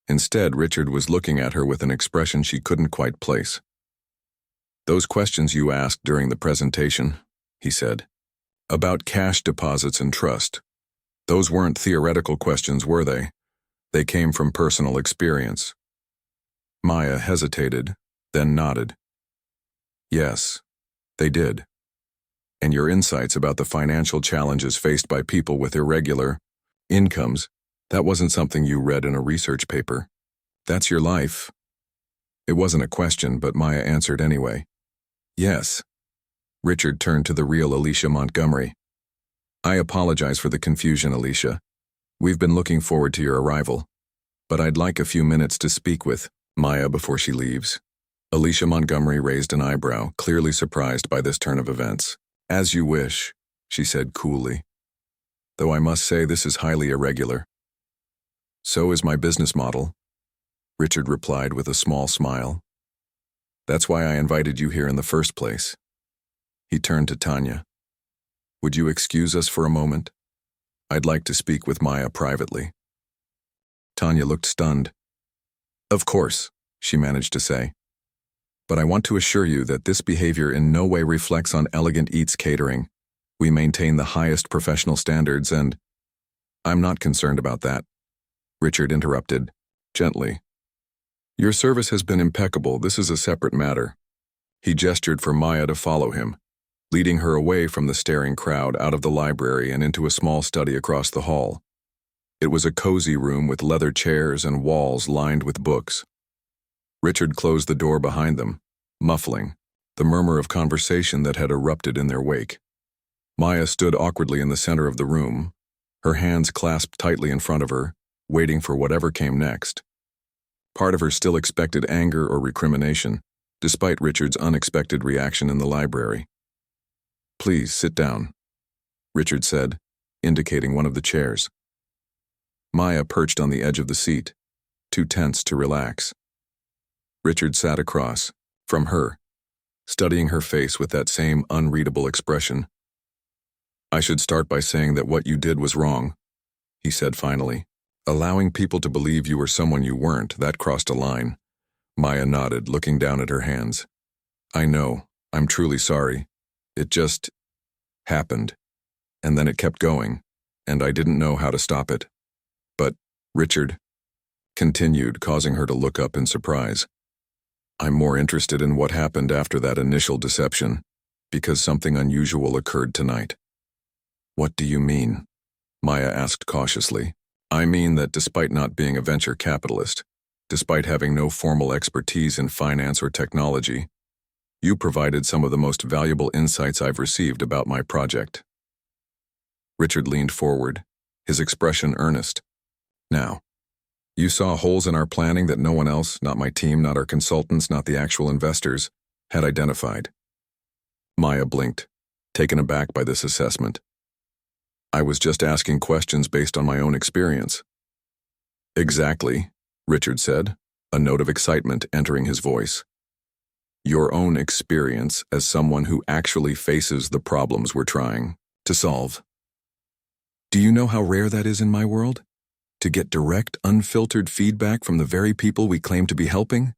Instead, Richard was looking at her with an expression she couldn't quite place. "Those questions you asked during the presentation," he said, "about cash deposits and trust, those weren't theoretical questions, were they? They came from personal experience." Maya hesitated, then nodded. "Yes, they did. And your insights about the financial challenges faced by people with irregular incomes, that wasn't something you read in a research paper. That's your life." It wasn't a question, but Maya answered anyway. "Yes." Richard turned to the real Alicia Montgomery. "I apologize for the confusion, Alicia. We've been looking forward to your arrival. But I'd like a few minutes to speak with Maya before she leaves." Alicia Montgomery raised an eyebrow, clearly surprised by this turn of events. "As you wish," she said coolly. "Though I must say this is highly irregular." "So is my business model," Richard replied with a small smile. "That's why I invited you here in the first place." He turned to Tanya. "Would you excuse us for a moment? I'd like to speak with Maya privately." Tanya looked stunned. "Of course," she managed to say. "But I want to assure you that this behavior in no way reflects on Elegant Eats Catering. We maintain the highest professional standards and—" "I'm not concerned about that," Richard interrupted, gently. "Your service has been impeccable. This is a separate matter." He gestured for Maya to follow him, leading her away from the staring crowd out of the library and into a small study across the hall. It was a cozy room with leather chairs and walls lined with books. Richard closed the door behind them, muffling the murmur of conversation that had erupted in their wake. Maya stood awkwardly in the center of the room, her hands clasped tightly in front of her, waiting for whatever came next. Part of her still expected anger or recrimination, despite Richard's unexpected reaction in the library. "Please sit down," Richard said, indicating one of the chairs. Maya perched on the edge of the seat, too tense to relax. Richard sat across from her, studying her face with that same unreadable expression. "I should start by saying that what you did was wrong," he said finally. "Allowing people to believe you were someone you weren't, that crossed a line." Maya nodded, looking down at her hands. "I know. I'm truly sorry. It just happened. And then it kept going, and I didn't know how to stop it." "But," Richard continued, causing her to look up in surprise, "I'm more interested in what happened after that initial deception, because something unusual occurred tonight." "What do you mean?" Maya asked cautiously. "I mean that despite not being a venture capitalist, despite having no formal expertise in finance or technology, you provided some of the most valuable insights I've received about my project." Richard leaned forward, his expression earnest. "Now, you saw holes in our planning that no one else, not my team, not our consultants, not the actual investors, had identified." Maya blinked, taken aback by this assessment. "I was just asking questions based on my own experience." "Exactly," Richard said, a note of excitement entering his voice. "Your own experience as someone who actually faces the problems we're trying to solve. Do you know how rare that is in my world? To get direct, unfiltered feedback from the very people we claim to be helping?"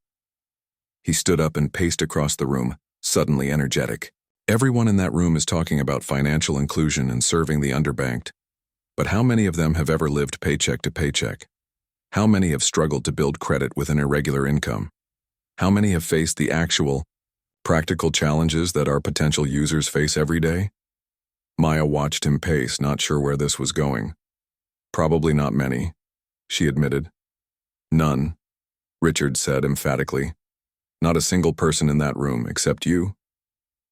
He stood up and paced across the room, suddenly energetic. "Everyone in that room is talking about financial inclusion and serving the underbanked. But how many of them have ever lived paycheck to paycheck? How many have struggled to build credit with an irregular income? How many have faced the actual, practical challenges that our potential users face every day?" Maya watched him pace, not sure where this was going. "Probably not many," she admitted. "None," Richard said emphatically. "Not a single person in that room except you."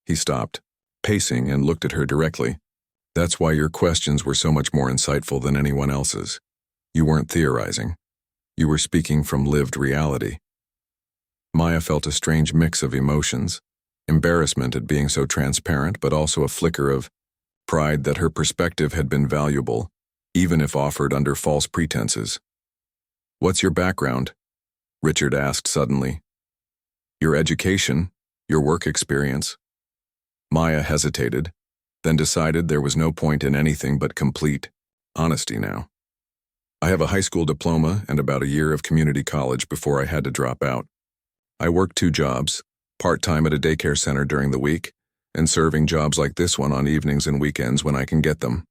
He stopped, pacing, and looked at her directly. That's why your questions were so much more insightful than anyone else's. You weren't theorizing. You were speaking from lived reality. Maya felt a strange mix of emotions, embarrassment at being so transparent, but also a flicker of pride that her perspective had been valuable, even if offered under false pretenses. "What's your background?" Richard asked suddenly. "Your education, your work experience." Maya hesitated, then decided there was no point in anything but complete honesty now. "I have a high school diploma and about a year of community college before I had to drop out. I worked 2 jobs, part-time at a daycare center during the week, and serving jobs like this one on evenings and weekends when I can get them.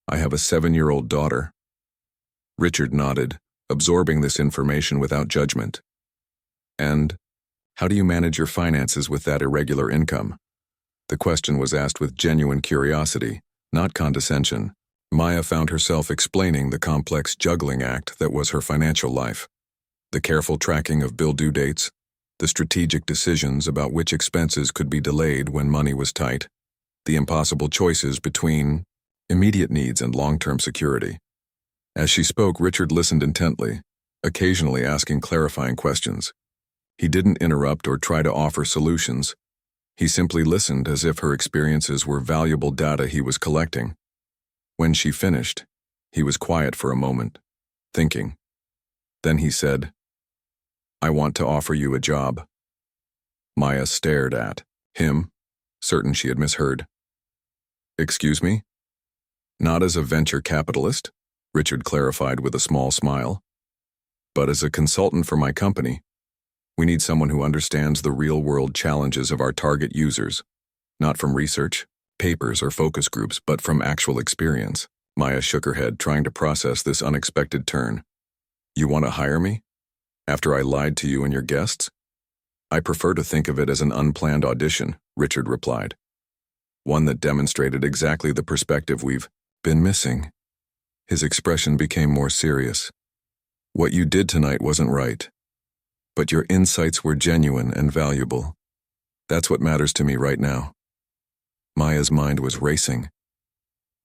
I have a 7-year-old daughter." Richard nodded, absorbing this information without judgment. "And how do you manage your finances with that irregular income?" The question was asked with genuine curiosity, not condescension. Maya found herself explaining the complex juggling act that was her financial life. The careful tracking of bill due dates, the strategic decisions about which expenses could be delayed when money was tight, the impossible choices between immediate needs and long-term security. As she spoke, Richard listened intently, occasionally asking clarifying questions. He didn't interrupt or try to offer solutions. He simply listened as if her experiences were valuable data he was collecting. When she finished, he was quiet for a moment, thinking. Then he said, "I want to offer you a job." Maya stared at him, certain she had misheard. "Excuse me?" "Not as a venture capitalist," Richard clarified with a small smile, "but as a consultant for my company. We need someone who understands the real-world challenges of our target users, not from research, papers, or focus groups, but from actual experience." Maya shook her head, trying to process this unexpected turn. "You want to hire me? After I lied to you and your guests?" "I prefer to think of it as an unplanned audition," Richard replied. "One that demonstrated exactly the perspective we've been missing." His expression became more serious. "What you did tonight wasn't right, but your insights were genuine and valuable. That's what matters to me right now." Maya's mind was racing.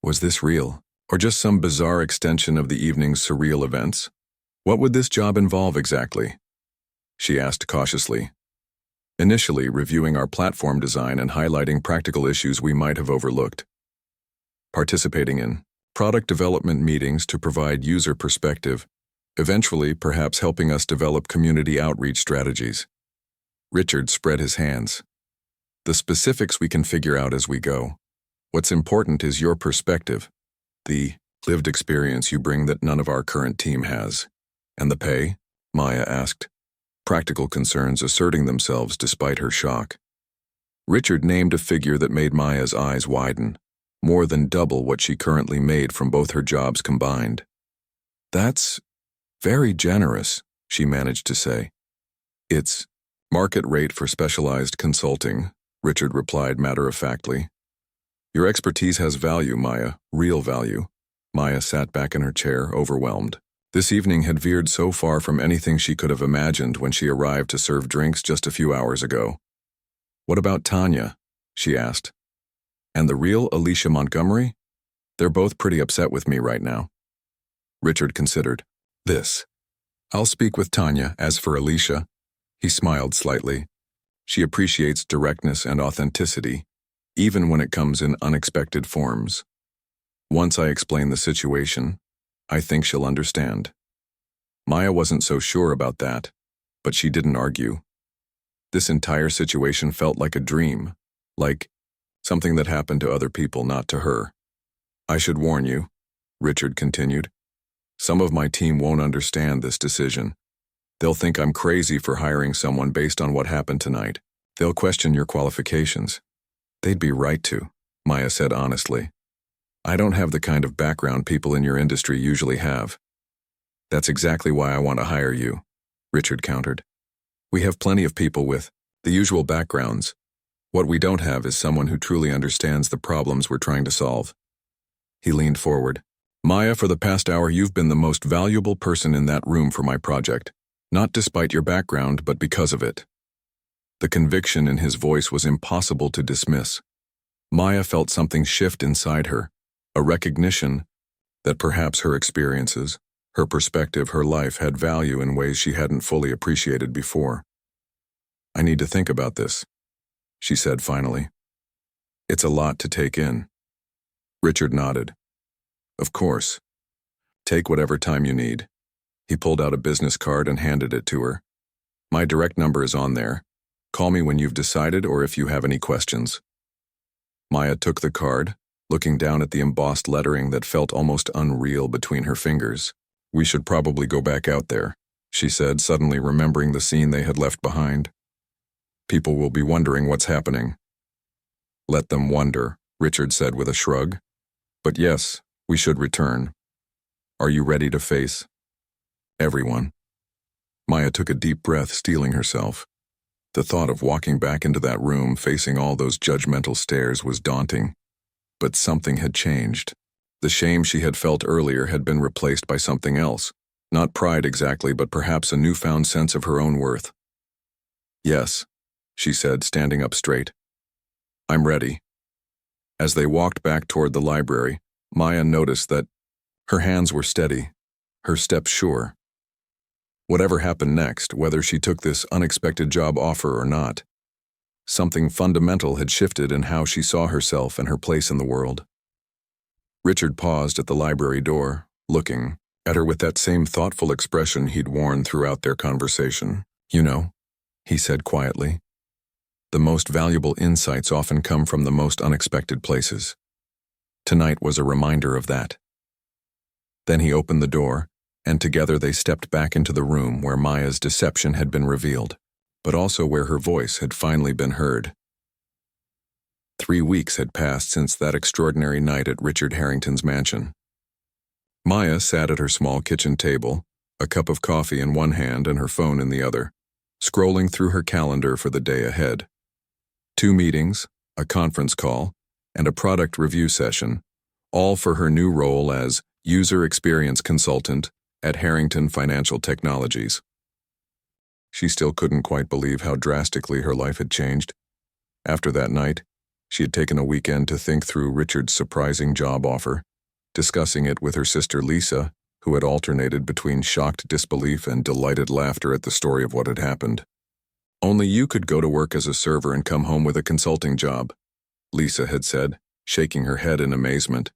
Was this real, or just some bizarre extension of the evening's surreal events? What would this job involve exactly? She asked cautiously. "Initially, reviewing our platform design and highlighting practical issues we might have overlooked. Participating in product development meetings to provide user perspective, eventually perhaps helping us develop community outreach strategies." Richard spread his hands. "The specifics we can figure out as we go. What's important is your perspective, the lived experience you bring that none of our current team has." "And the pay?" Maya asked, practical concerns asserting themselves despite her shock. Richard named a figure that made Maya's eyes widen, more than double what she currently made from both her jobs combined. "That's very generous," she managed to say. "It's market rate for specialized consulting," Richard replied matter-of-factly. "Your expertise has value, Maya, real value." Maya sat back in her chair, overwhelmed. This evening had veered so far from anything she could have imagined when she arrived to serve drinks just a few hours ago. "What about Tanya?" she asked. "And the real Alicia Montgomery? They're both pretty upset with me right now." Richard considered. "I'll speak with Tanya. As for Alicia," he smiled slightly, "she appreciates directness and authenticity, even when it comes in unexpected forms. Once I explain the situation, I think she'll understand." Maya wasn't so sure about that, but she didn't argue. This entire situation felt like a dream, like something that happened to other people, not to her. "I should warn you," Richard continued. "Some of my team won't understand this decision. They'll think I'm crazy for hiring someone based on what happened tonight. They'll question your qualifications." "They'd be right to," Maya said honestly. "I don't have the kind of background people in your industry usually have." "That's exactly why I want to hire you," Richard countered. "We have plenty of people with the usual backgrounds. What we don't have is someone who truly understands the problems we're trying to solve." He leaned forward. "Maya, for the past hour you've been the most valuable person in that room for my project, not despite your background but because of it." The conviction in his voice was impossible to dismiss. Maya felt something shift inside her, a recognition that perhaps her experiences, her perspective, her life had value in ways she hadn't fully appreciated before. "I need to think about this," she said finally. "It's a lot to take in." Richard nodded. "Of course. Take whatever time you need." He pulled out a business card and handed it to her. "My direct number is on there. Call me when you've decided or if you have any questions." Maya took the card, looking down at the embossed lettering that felt almost unreal between her fingers. "We should probably go back out there," she said, suddenly remembering the scene they had left behind. "People will be wondering what's happening." "Let them wonder," Richard said with a shrug. "But yes, we should return. Are you ready to face everyone?" Maya took a deep breath, steeling herself. The thought of walking back into that room, facing all those judgmental stares, was daunting. But something had changed. The shame she had felt earlier had been replaced by something else. Not pride exactly, but perhaps a newfound sense of her own worth. "Yes," she said, standing up straight. "I'm ready." As they walked back toward the library, Maya noticed that her hands were steady, her steps sure. Whatever happened next, whether she took this unexpected job offer or not, something fundamental had shifted in how she saw herself and her place in the world. Richard paused at the library door, looking at her with that same thoughtful expression he'd worn throughout their conversation. "You know," he said quietly, "the most valuable insights often come from the most unexpected places. Tonight was a reminder of that." Then he opened the door, and together they stepped back into the room where Maya's deception had been revealed, but also where her voice had finally been heard. 3 weeks had passed since that extraordinary night at Richard Harrington's mansion. Maya sat at her small kitchen table, a cup of coffee in one hand and her phone in the other, scrolling through her calendar for the day ahead. 2 meetings, a conference call, and a product review session, all for her new role as user experience consultant at Harrington Financial Technologies. She still couldn't quite believe how drastically her life had changed. After that night, she had taken a weekend to think through Richard's surprising job offer, discussing it with her sister Lisa, who had alternated between shocked disbelief and delighted laughter at the story of what had happened. "Only you could go to work as a server and come home with a consulting job," Lisa had said, shaking her head in amazement.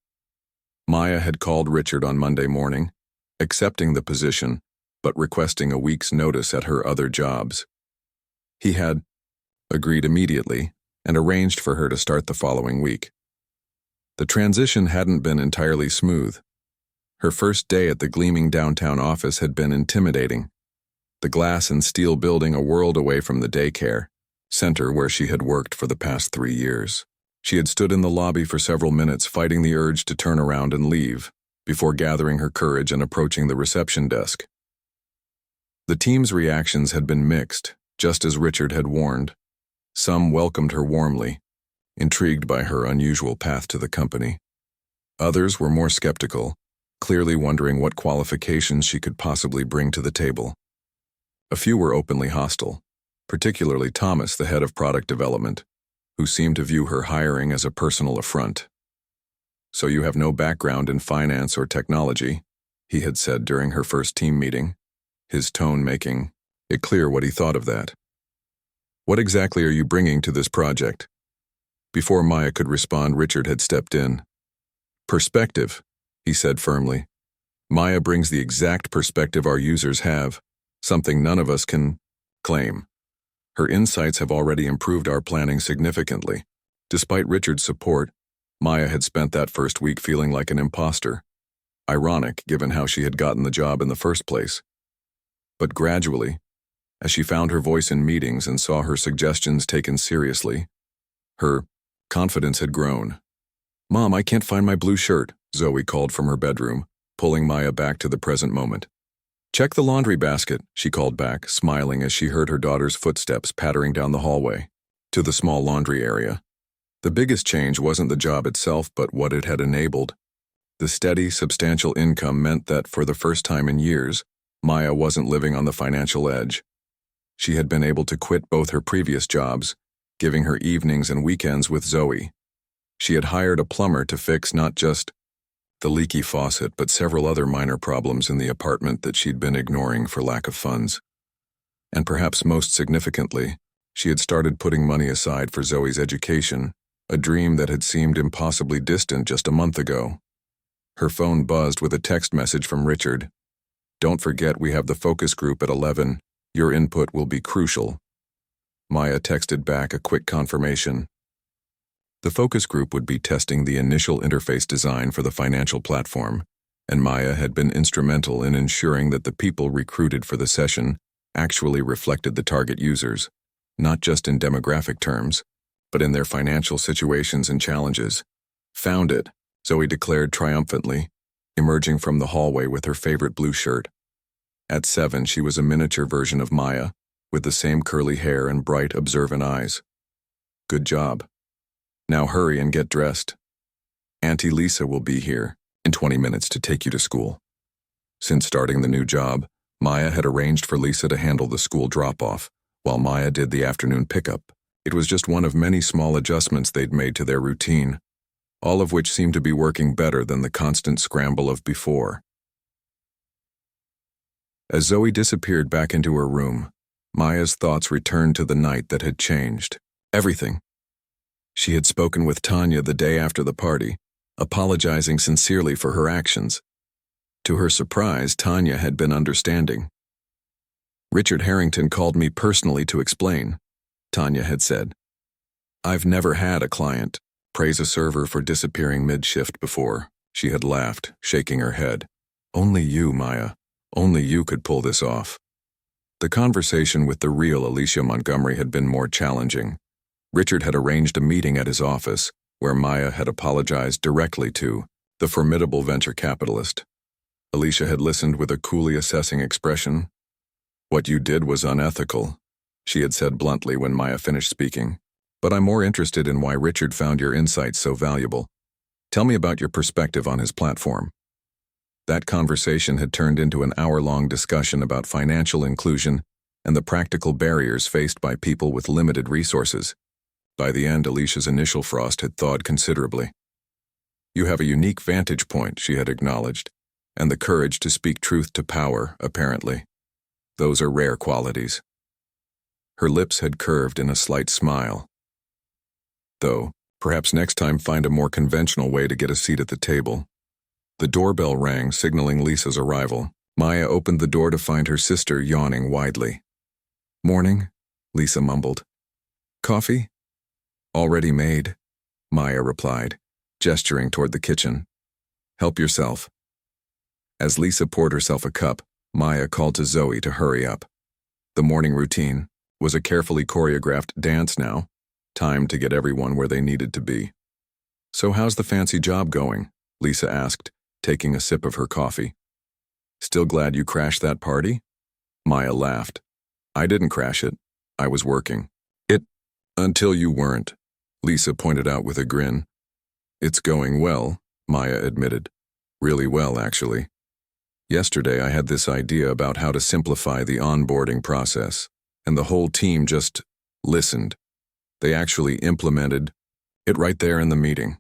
Maya had called Richard on Monday morning, accepting the position, but requesting a week's notice at her other jobs. He had agreed immediately and arranged for her to start the following week. The transition hadn't been entirely smooth. Her first day at the gleaming downtown office had been intimidating. The glass and steel building a world away from the daycare center where she had worked for the past 3 years. She had stood in the lobby for several minutes, fighting the urge to turn around and leave, before gathering her courage and approaching the reception desk. The team's reactions had been mixed, just as Richard had warned. Some welcomed her warmly, intrigued by her unusual path to the company. Others were more skeptical, clearly wondering what qualifications she could possibly bring to the table. A few were openly hostile, particularly Thomas, the head of product development, who seemed to view her hiring as a personal affront. "So you have no background in finance or technology," he had said during her first team meeting, his tone making it clear what he thought of that. "What exactly are you bringing to this project?" Before Maya could respond, Richard had stepped in. "Perspective," he said firmly. "Maya brings the exact perspective our users have, something none of us can claim. Her insights have already improved our planning significantly." Despite Richard's support, Maya had spent that first week feeling like an imposter. Ironic, given how she had gotten the job in the first place. But gradually, as she found her voice in meetings and saw her suggestions taken seriously, her confidence had grown. "Mom, I can't find my blue shirt," Zoe called from her bedroom, pulling Maya back to the present moment. "Check the laundry basket," she called back, smiling as she heard her daughter's footsteps pattering down the hallway to the small laundry area. The biggest change wasn't the job itself, but what it had enabled. The steady, substantial income meant that for the first time in years, Maya wasn't living on the financial edge. She had been able to quit both her previous jobs, giving her evenings and weekends with Zoe. She had hired a plumber to fix not just the leaky faucet but several other minor problems in the apartment that she'd been ignoring for lack of funds. And perhaps most significantly, she had started putting money aside for Zoe's education, a dream that had seemed impossibly distant just a month ago. Her phone buzzed with a text message from Richard. "Don't forget we have the focus group at 11. Your input will be crucial." Maya texted back a quick confirmation. The focus group would be testing the initial interface design for the financial platform, and Maya had been instrumental in ensuring that the people recruited for the session actually reflected the target users, not just in demographic terms, but in their financial situations and challenges. "Found it," Zoe declared triumphantly, emerging from the hallway with her favorite blue shirt. At 7, she was a miniature version of Maya, with the same curly hair and bright, observant eyes. "Good job. Now hurry and get dressed. Auntie Lisa will be here in 20 minutes to take you to school." Since starting the new job, Maya had arranged for Lisa to handle the school drop-off, while Maya did the afternoon pickup. It was just one of many small adjustments they'd made to their routine, all of which seemed to be working better than the constant scramble of before. As Zoe disappeared back into her room, Maya's thoughts returned to the night that had changed everything. She had spoken with Tanya the day after the party, apologizing sincerely for her actions. To her surprise, Tanya had been understanding. "Richard Harrington called me personally to explain," Tanya had said. "I've never had a client praise a server for disappearing mid-shift before." She had laughed, shaking her head. "Only you, Maya. Only you could pull this off." The conversation with the real Alicia Montgomery had been more challenging. Richard had arranged a meeting at his office, where Maya had apologized directly to the formidable venture capitalist. Alicia had listened with a coolly assessing expression. "What you did was unethical," she had said bluntly when Maya finished speaking. "But I'm more interested in why Richard found your insights so valuable. Tell me about your perspective on his platform." That conversation had turned into an hour-long discussion about financial inclusion and the practical barriers faced by people with limited resources. By the end, Alicia's initial frost had thawed considerably. "You have a unique vantage point," she had acknowledged, "and the courage to speak truth to power, apparently. Those are rare qualities." Her lips had curved in a slight smile. "Though, perhaps next time find a more conventional way to get a seat at the table." The doorbell rang, signaling Lisa's arrival. Maya opened the door to find her sister yawning widely. "Morning," Lisa mumbled. "Coffee?" "Already made," Maya replied, gesturing toward the kitchen. "Help yourself." As Lisa poured herself a cup, Maya called to Zoe to hurry up. The morning routine was a carefully choreographed dance now, time to get everyone where they needed to be. "So how's the fancy job going?" Lisa asked, taking a sip of her coffee. "Still glad you crashed that party?" Maya laughed. "I didn't crash it. I was working. Until you weren't," Lisa pointed out with a grin. "It's going well," Maya admitted. "Really well, actually. Yesterday I had this idea about how to simplify the onboarding process, and the whole team just listened. They actually implemented it right there in the meeting."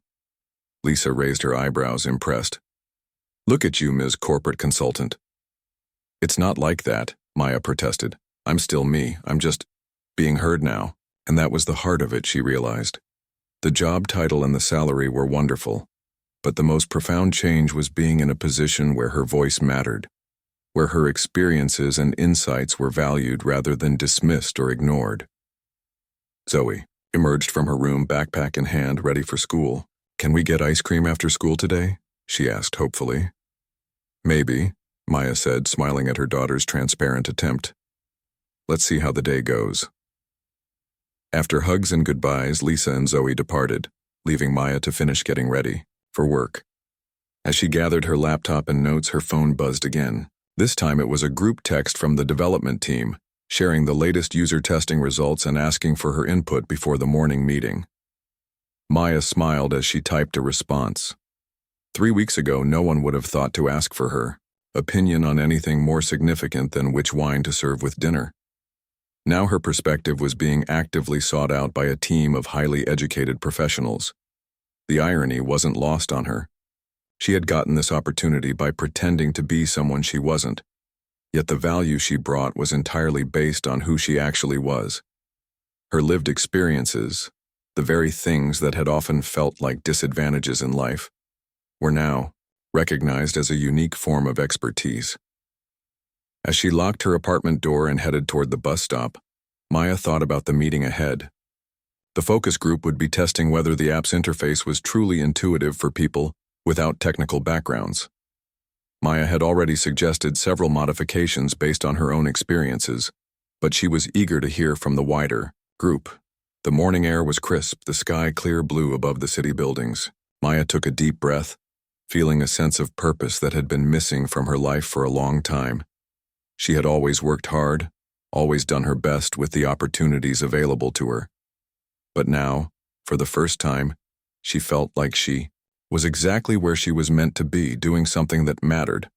Lisa raised her eyebrows, impressed. "Look at you, Ms. Corporate Consultant." "It's not like that," Maya protested. "I'm still me. I'm just being heard now." And that was the heart of it, she realized. The job title and the salary were wonderful, but the most profound change was being in a position where her voice mattered, where her experiences and insights were valued rather than dismissed or ignored. Zoe emerged from her room, backpack in hand, ready for school. "Can we get ice cream after school today?" she asked hopefully. "Maybe," Maya said, smiling at her daughter's transparent attempt. "Let's see how the day goes." After hugs and goodbyes, Lisa and Zoe departed, leaving Maya to finish getting ready for work. As she gathered her laptop and notes, her phone buzzed again. This time it was a group text from the development team, sharing the latest user testing results and asking for her input before the morning meeting. Maya smiled as she typed a response. 3 weeks ago, no one would have thought to ask for her opinion on anything more significant than which wine to serve with dinner. Now her perspective was being actively sought out by a team of highly educated professionals. The irony wasn't lost on her. She had gotten this opportunity by pretending to be someone she wasn't, yet the value she brought was entirely based on who she actually was. Her lived experiences, the very things that had often felt like disadvantages in life, were now recognized as a unique form of expertise. As she locked her apartment door and headed toward the bus stop, Maya thought about the meeting ahead. The focus group would be testing whether the app's interface was truly intuitive for people without technical backgrounds. Maya had already suggested several modifications based on her own experiences, but she was eager to hear from the wider group. The morning air was crisp, the sky clear blue above the city buildings. Maya took a deep breath, feeling a sense of purpose that had been missing from her life for a long time. She had always worked hard, always done her best with the opportunities available to her. But now, for the first time, she felt like she was exactly where she was meant to be, doing something that mattered.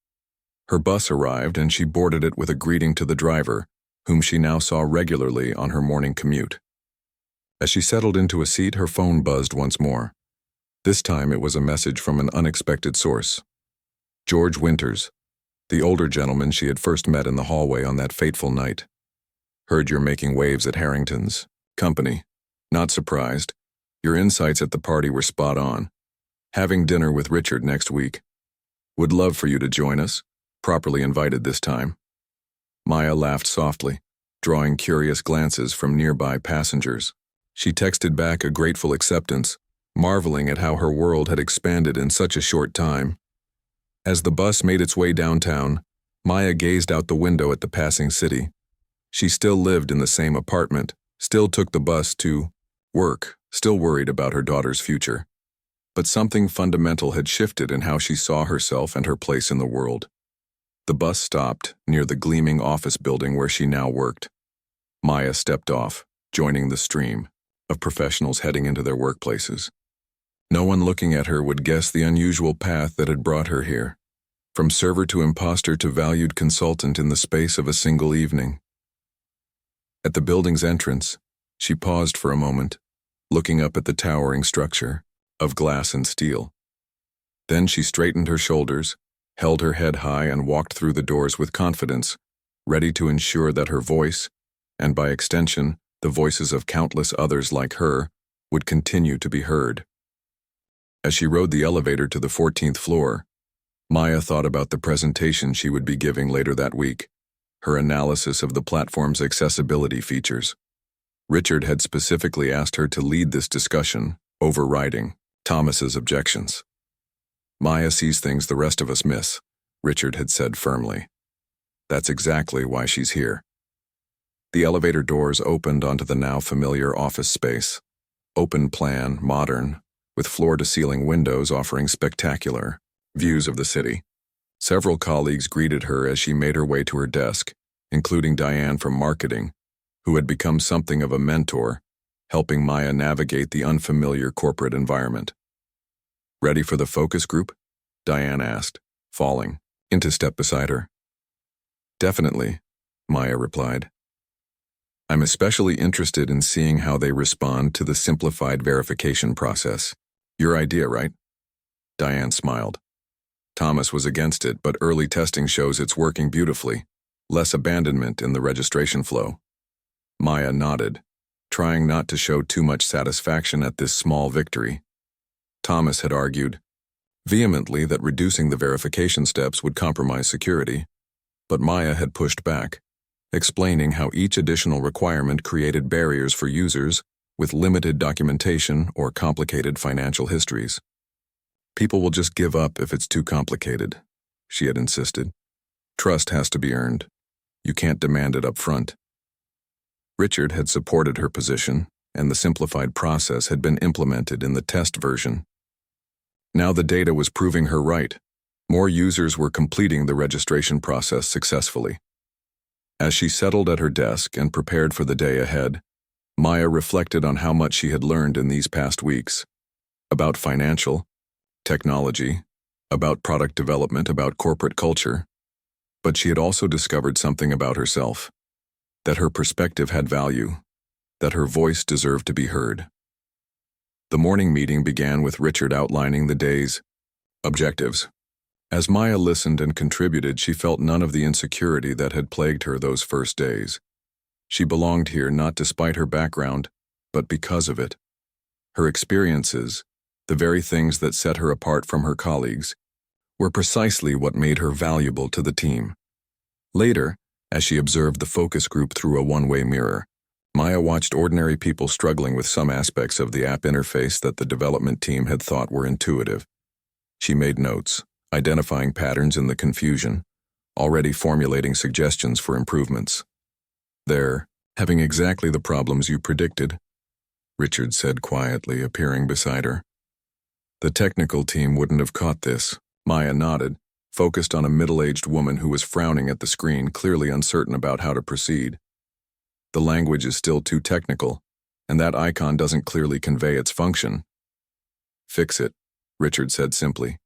Her bus arrived and she boarded it with a greeting to the driver, whom she now saw regularly on her morning commute. As she settled into a seat, her phone buzzed once more. This time it was a message from an unexpected source. George Winters, the older gentleman she had first met in the hallway on that fateful night. Heard you're making waves at Harrington's company. Not surprised. Your insights at the party were spot on. Having dinner with Richard next week. Would love for you to join us, properly invited this time. Maya laughed softly, drawing curious glances from nearby passengers. She texted back a grateful acceptance, marveling at how her world had expanded in such a short time. As the bus made its way downtown, Maya gazed out the window at the passing city. She still lived in the same apartment, still took the bus to work, still worried about her daughter's future. But something fundamental had shifted in how she saw herself and her place in the world. The bus stopped near the gleaming office building where she now worked. Maya stepped off, joining the stream of professionals heading into their workplaces. No one looking at her would guess the unusual path that had brought her here, from server to imposter to valued consultant in the space of a single evening. At the building's entrance, she paused for a moment, looking up at the towering structure of glass and steel. Then she straightened her shoulders, held her head high, and walked through the doors with confidence, ready to ensure that her voice, and by extension, the voices of countless others like her, would continue to be heard. As she rode the elevator to the 14th floor, Maya thought about the presentation she would be giving later that week, her analysis of the platform's accessibility features. Richard had specifically asked her to lead this discussion, overriding Thomas's objections. Maya sees things the rest of us miss, Richard had said firmly. That's exactly why she's here. The elevator doors opened onto the now familiar office space. Open plan, modern, with floor-to-ceiling windows offering spectacular views of the city. Several colleagues greeted her as she made her way to her desk, including Diane from marketing, who had become something of a mentor, helping Maya navigate the unfamiliar corporate environment. Ready for the focus group? Diane asked, falling into step beside her. Definitely, Maya replied. I'm especially interested in seeing how they respond to the simplified verification process. Your idea, right? Diane smiled. Thomas was against it, but early testing shows it's working beautifully. Less abandonment in the registration flow. Maya nodded, trying not to show too much satisfaction at this small victory. Thomas had argued vehemently that reducing the verification steps would compromise security, but Maya had pushed back, explaining how each additional requirement created barriers for users with limited documentation or complicated financial histories. People will just give up if it's too complicated, she had insisted. Trust has to be earned. You can't demand it up front. Richard had supported her position, and the simplified process had been implemented in the test version. Now the data was proving her right. More users were completing the registration process successfully. As she settled at her desk and prepared for the day ahead, Maya reflected on how much she had learned in these past weeks. About financial, technology, about product development, about corporate culture. But she had also discovered something about herself. that her perspective had value, that her voice deserved to be heard. The morning meeting began with Richard outlining the day's objectives. As Maya listened and contributed, she felt none of the insecurity that had plagued her those first days. She belonged here not despite her background, but because of it. Her experiences, the very things that set her apart from her colleagues, were precisely what made her valuable to the team. Later, as she observed the focus group through a one-way mirror, Maya watched ordinary people struggling with some aspects of the app interface that the development team had thought were intuitive. She made notes, identifying patterns in the confusion, already formulating suggestions for improvements. "They're having exactly the problems you predicted," Richard said quietly, appearing beside her. "The technical team wouldn't have caught this." Maya nodded, focused on a middle-aged woman who was frowning at the screen, clearly uncertain about how to proceed. "The language is still too technical, and that icon doesn't clearly convey its function." "Fix it," Richard said simply.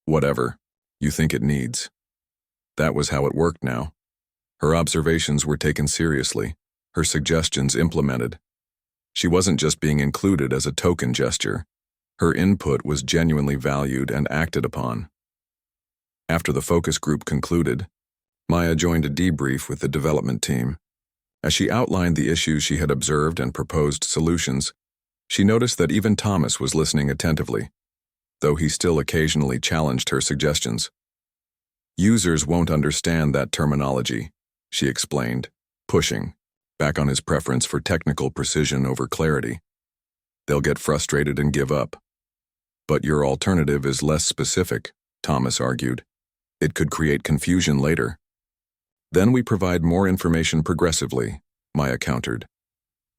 "Whatever you think it needs." That was how it worked now. Her observations were taken seriously, her suggestions implemented. She wasn't just being included as a token gesture. Her input was genuinely valued and acted upon. After the focus group concluded, Maya joined a debrief with the development team. As she outlined the issues she had observed and proposed solutions, she noticed that even Thomas was listening attentively, though he still occasionally challenged her suggestions. "Users won't understand that terminology," she explained, pushing back on his preference for technical precision over clarity. "They'll get frustrated and give up." "But your alternative is less specific," Thomas argued. "It could create confusion later." "Then we provide more information progressively," Maya countered.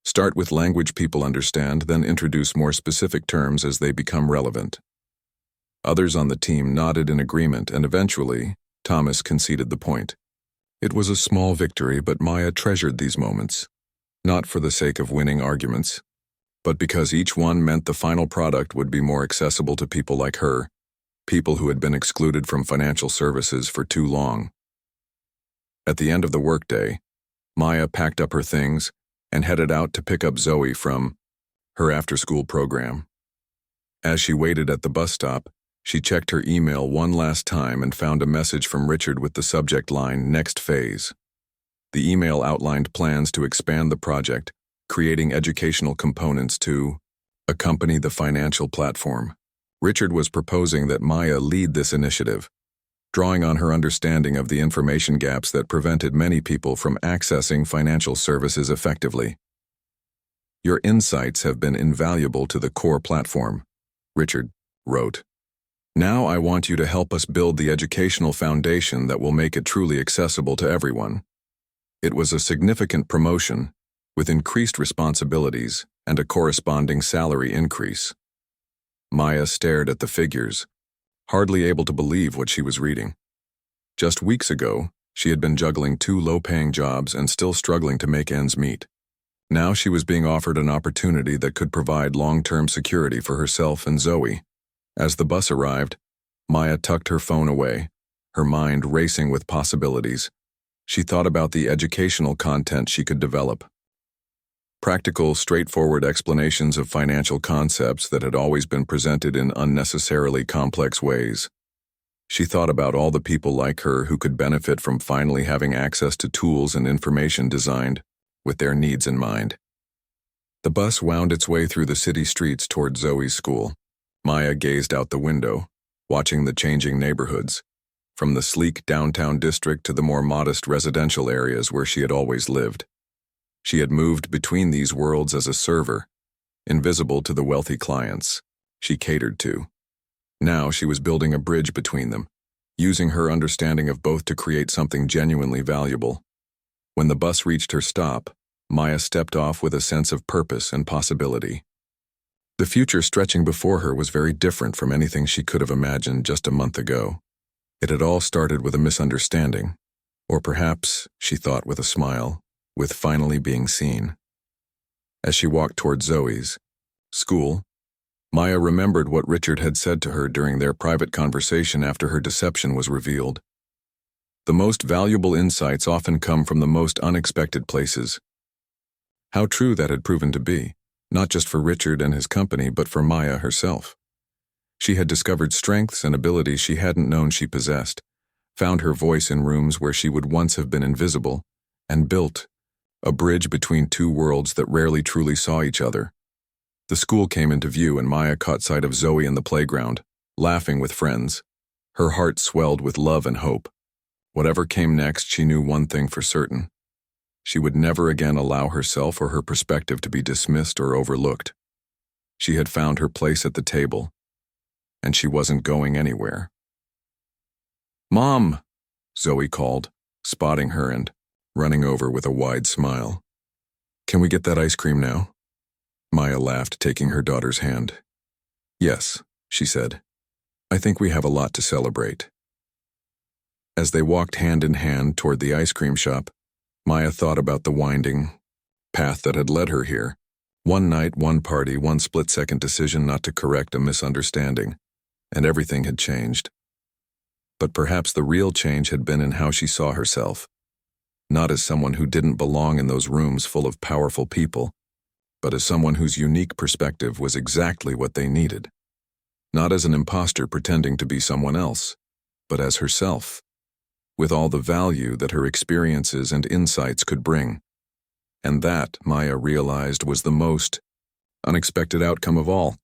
"Start with language people understand, then introduce more specific terms as they become relevant." Others on the team nodded in agreement, and eventually, Thomas conceded the point. It was a small victory, but Maya treasured these moments, not for the sake of winning arguments, but because each one meant the final product would be more accessible to people like her, people who had been excluded from financial services for too long. At the end of the workday, Maya packed up her things and headed out to pick up Zoe from her after-school program. As she waited at the bus stop, she checked her email one last time and found a message from Richard with the subject line, "Next Phase." The email outlined plans to expand the project, creating educational components to accompany the financial platform. Richard was proposing that Maya lead this initiative, drawing on her understanding of the information gaps that prevented many people from accessing financial services effectively. "Your insights have been invaluable to the core platform," Richard wrote. "Now I want you to help us build the educational foundation that will make it truly accessible to everyone." It was a significant promotion, with increased responsibilities and a corresponding salary increase. Maya stared at the figures, hardly able to believe what she was reading. Just weeks ago, she had been juggling 2 low-paying jobs and still struggling to make ends meet. Now she was being offered an opportunity that could provide long-term security for herself and Zoe. As the bus arrived, Maya tucked her phone away, her mind racing with possibilities. She thought about the educational content she could develop. Practical, straightforward explanations of financial concepts that had always been presented in unnecessarily complex ways. She thought about all the people like her who could benefit from finally having access to tools and information designed with their needs in mind. The bus wound its way through the city streets toward Zoe's school. Maya gazed out the window, watching the changing neighborhoods, from the sleek downtown district to the more modest residential areas where she had always lived. She had moved between these worlds as a server, invisible to the wealthy clients she catered to. Now she was building a bridge between them, using her understanding of both to create something genuinely valuable. When the bus reached her stop, Maya stepped off with a sense of purpose and possibility. The future stretching before her was very different from anything she could have imagined just a month ago. It had all started with a misunderstanding, or perhaps, she thought with a smile, with finally being seen. As she walked toward Zoe's school, Maya remembered what Richard had said to her during their private conversation after her deception was revealed. The most valuable insights often come from the most unexpected places. How true that had proven to be, not just for Richard and his company, but for Maya herself. She had discovered strengths and abilities she hadn't known she possessed, found her voice in rooms where she would once have been invisible, and built a bridge between two worlds that rarely truly saw each other. The school came into view and Maya caught sight of Zoe in the playground, laughing with friends. Her heart swelled with love and hope. Whatever came next, she knew one thing for certain. She would never again allow herself or her perspective to be dismissed or overlooked. She had found her place at the table, and she wasn't going anywhere. "Mom!" Zoe called, spotting her and running over with a wide smile. "Can we get that ice cream now?" Maya laughed, taking her daughter's hand. "Yes," she said. "I think we have a lot to celebrate." As they walked hand in hand toward the ice cream shop, Maya thought about the winding path that had led her here. One night, one party, one split-second decision not to correct a misunderstanding, and everything had changed. But perhaps the real change had been in how she saw herself. Not as someone who didn't belong in those rooms full of powerful people, but as someone whose unique perspective was exactly what they needed. Not as an imposter pretending to be someone else, but as herself, with all the value that her experiences and insights could bring. And that, Maya realized, was the most unexpected outcome of all.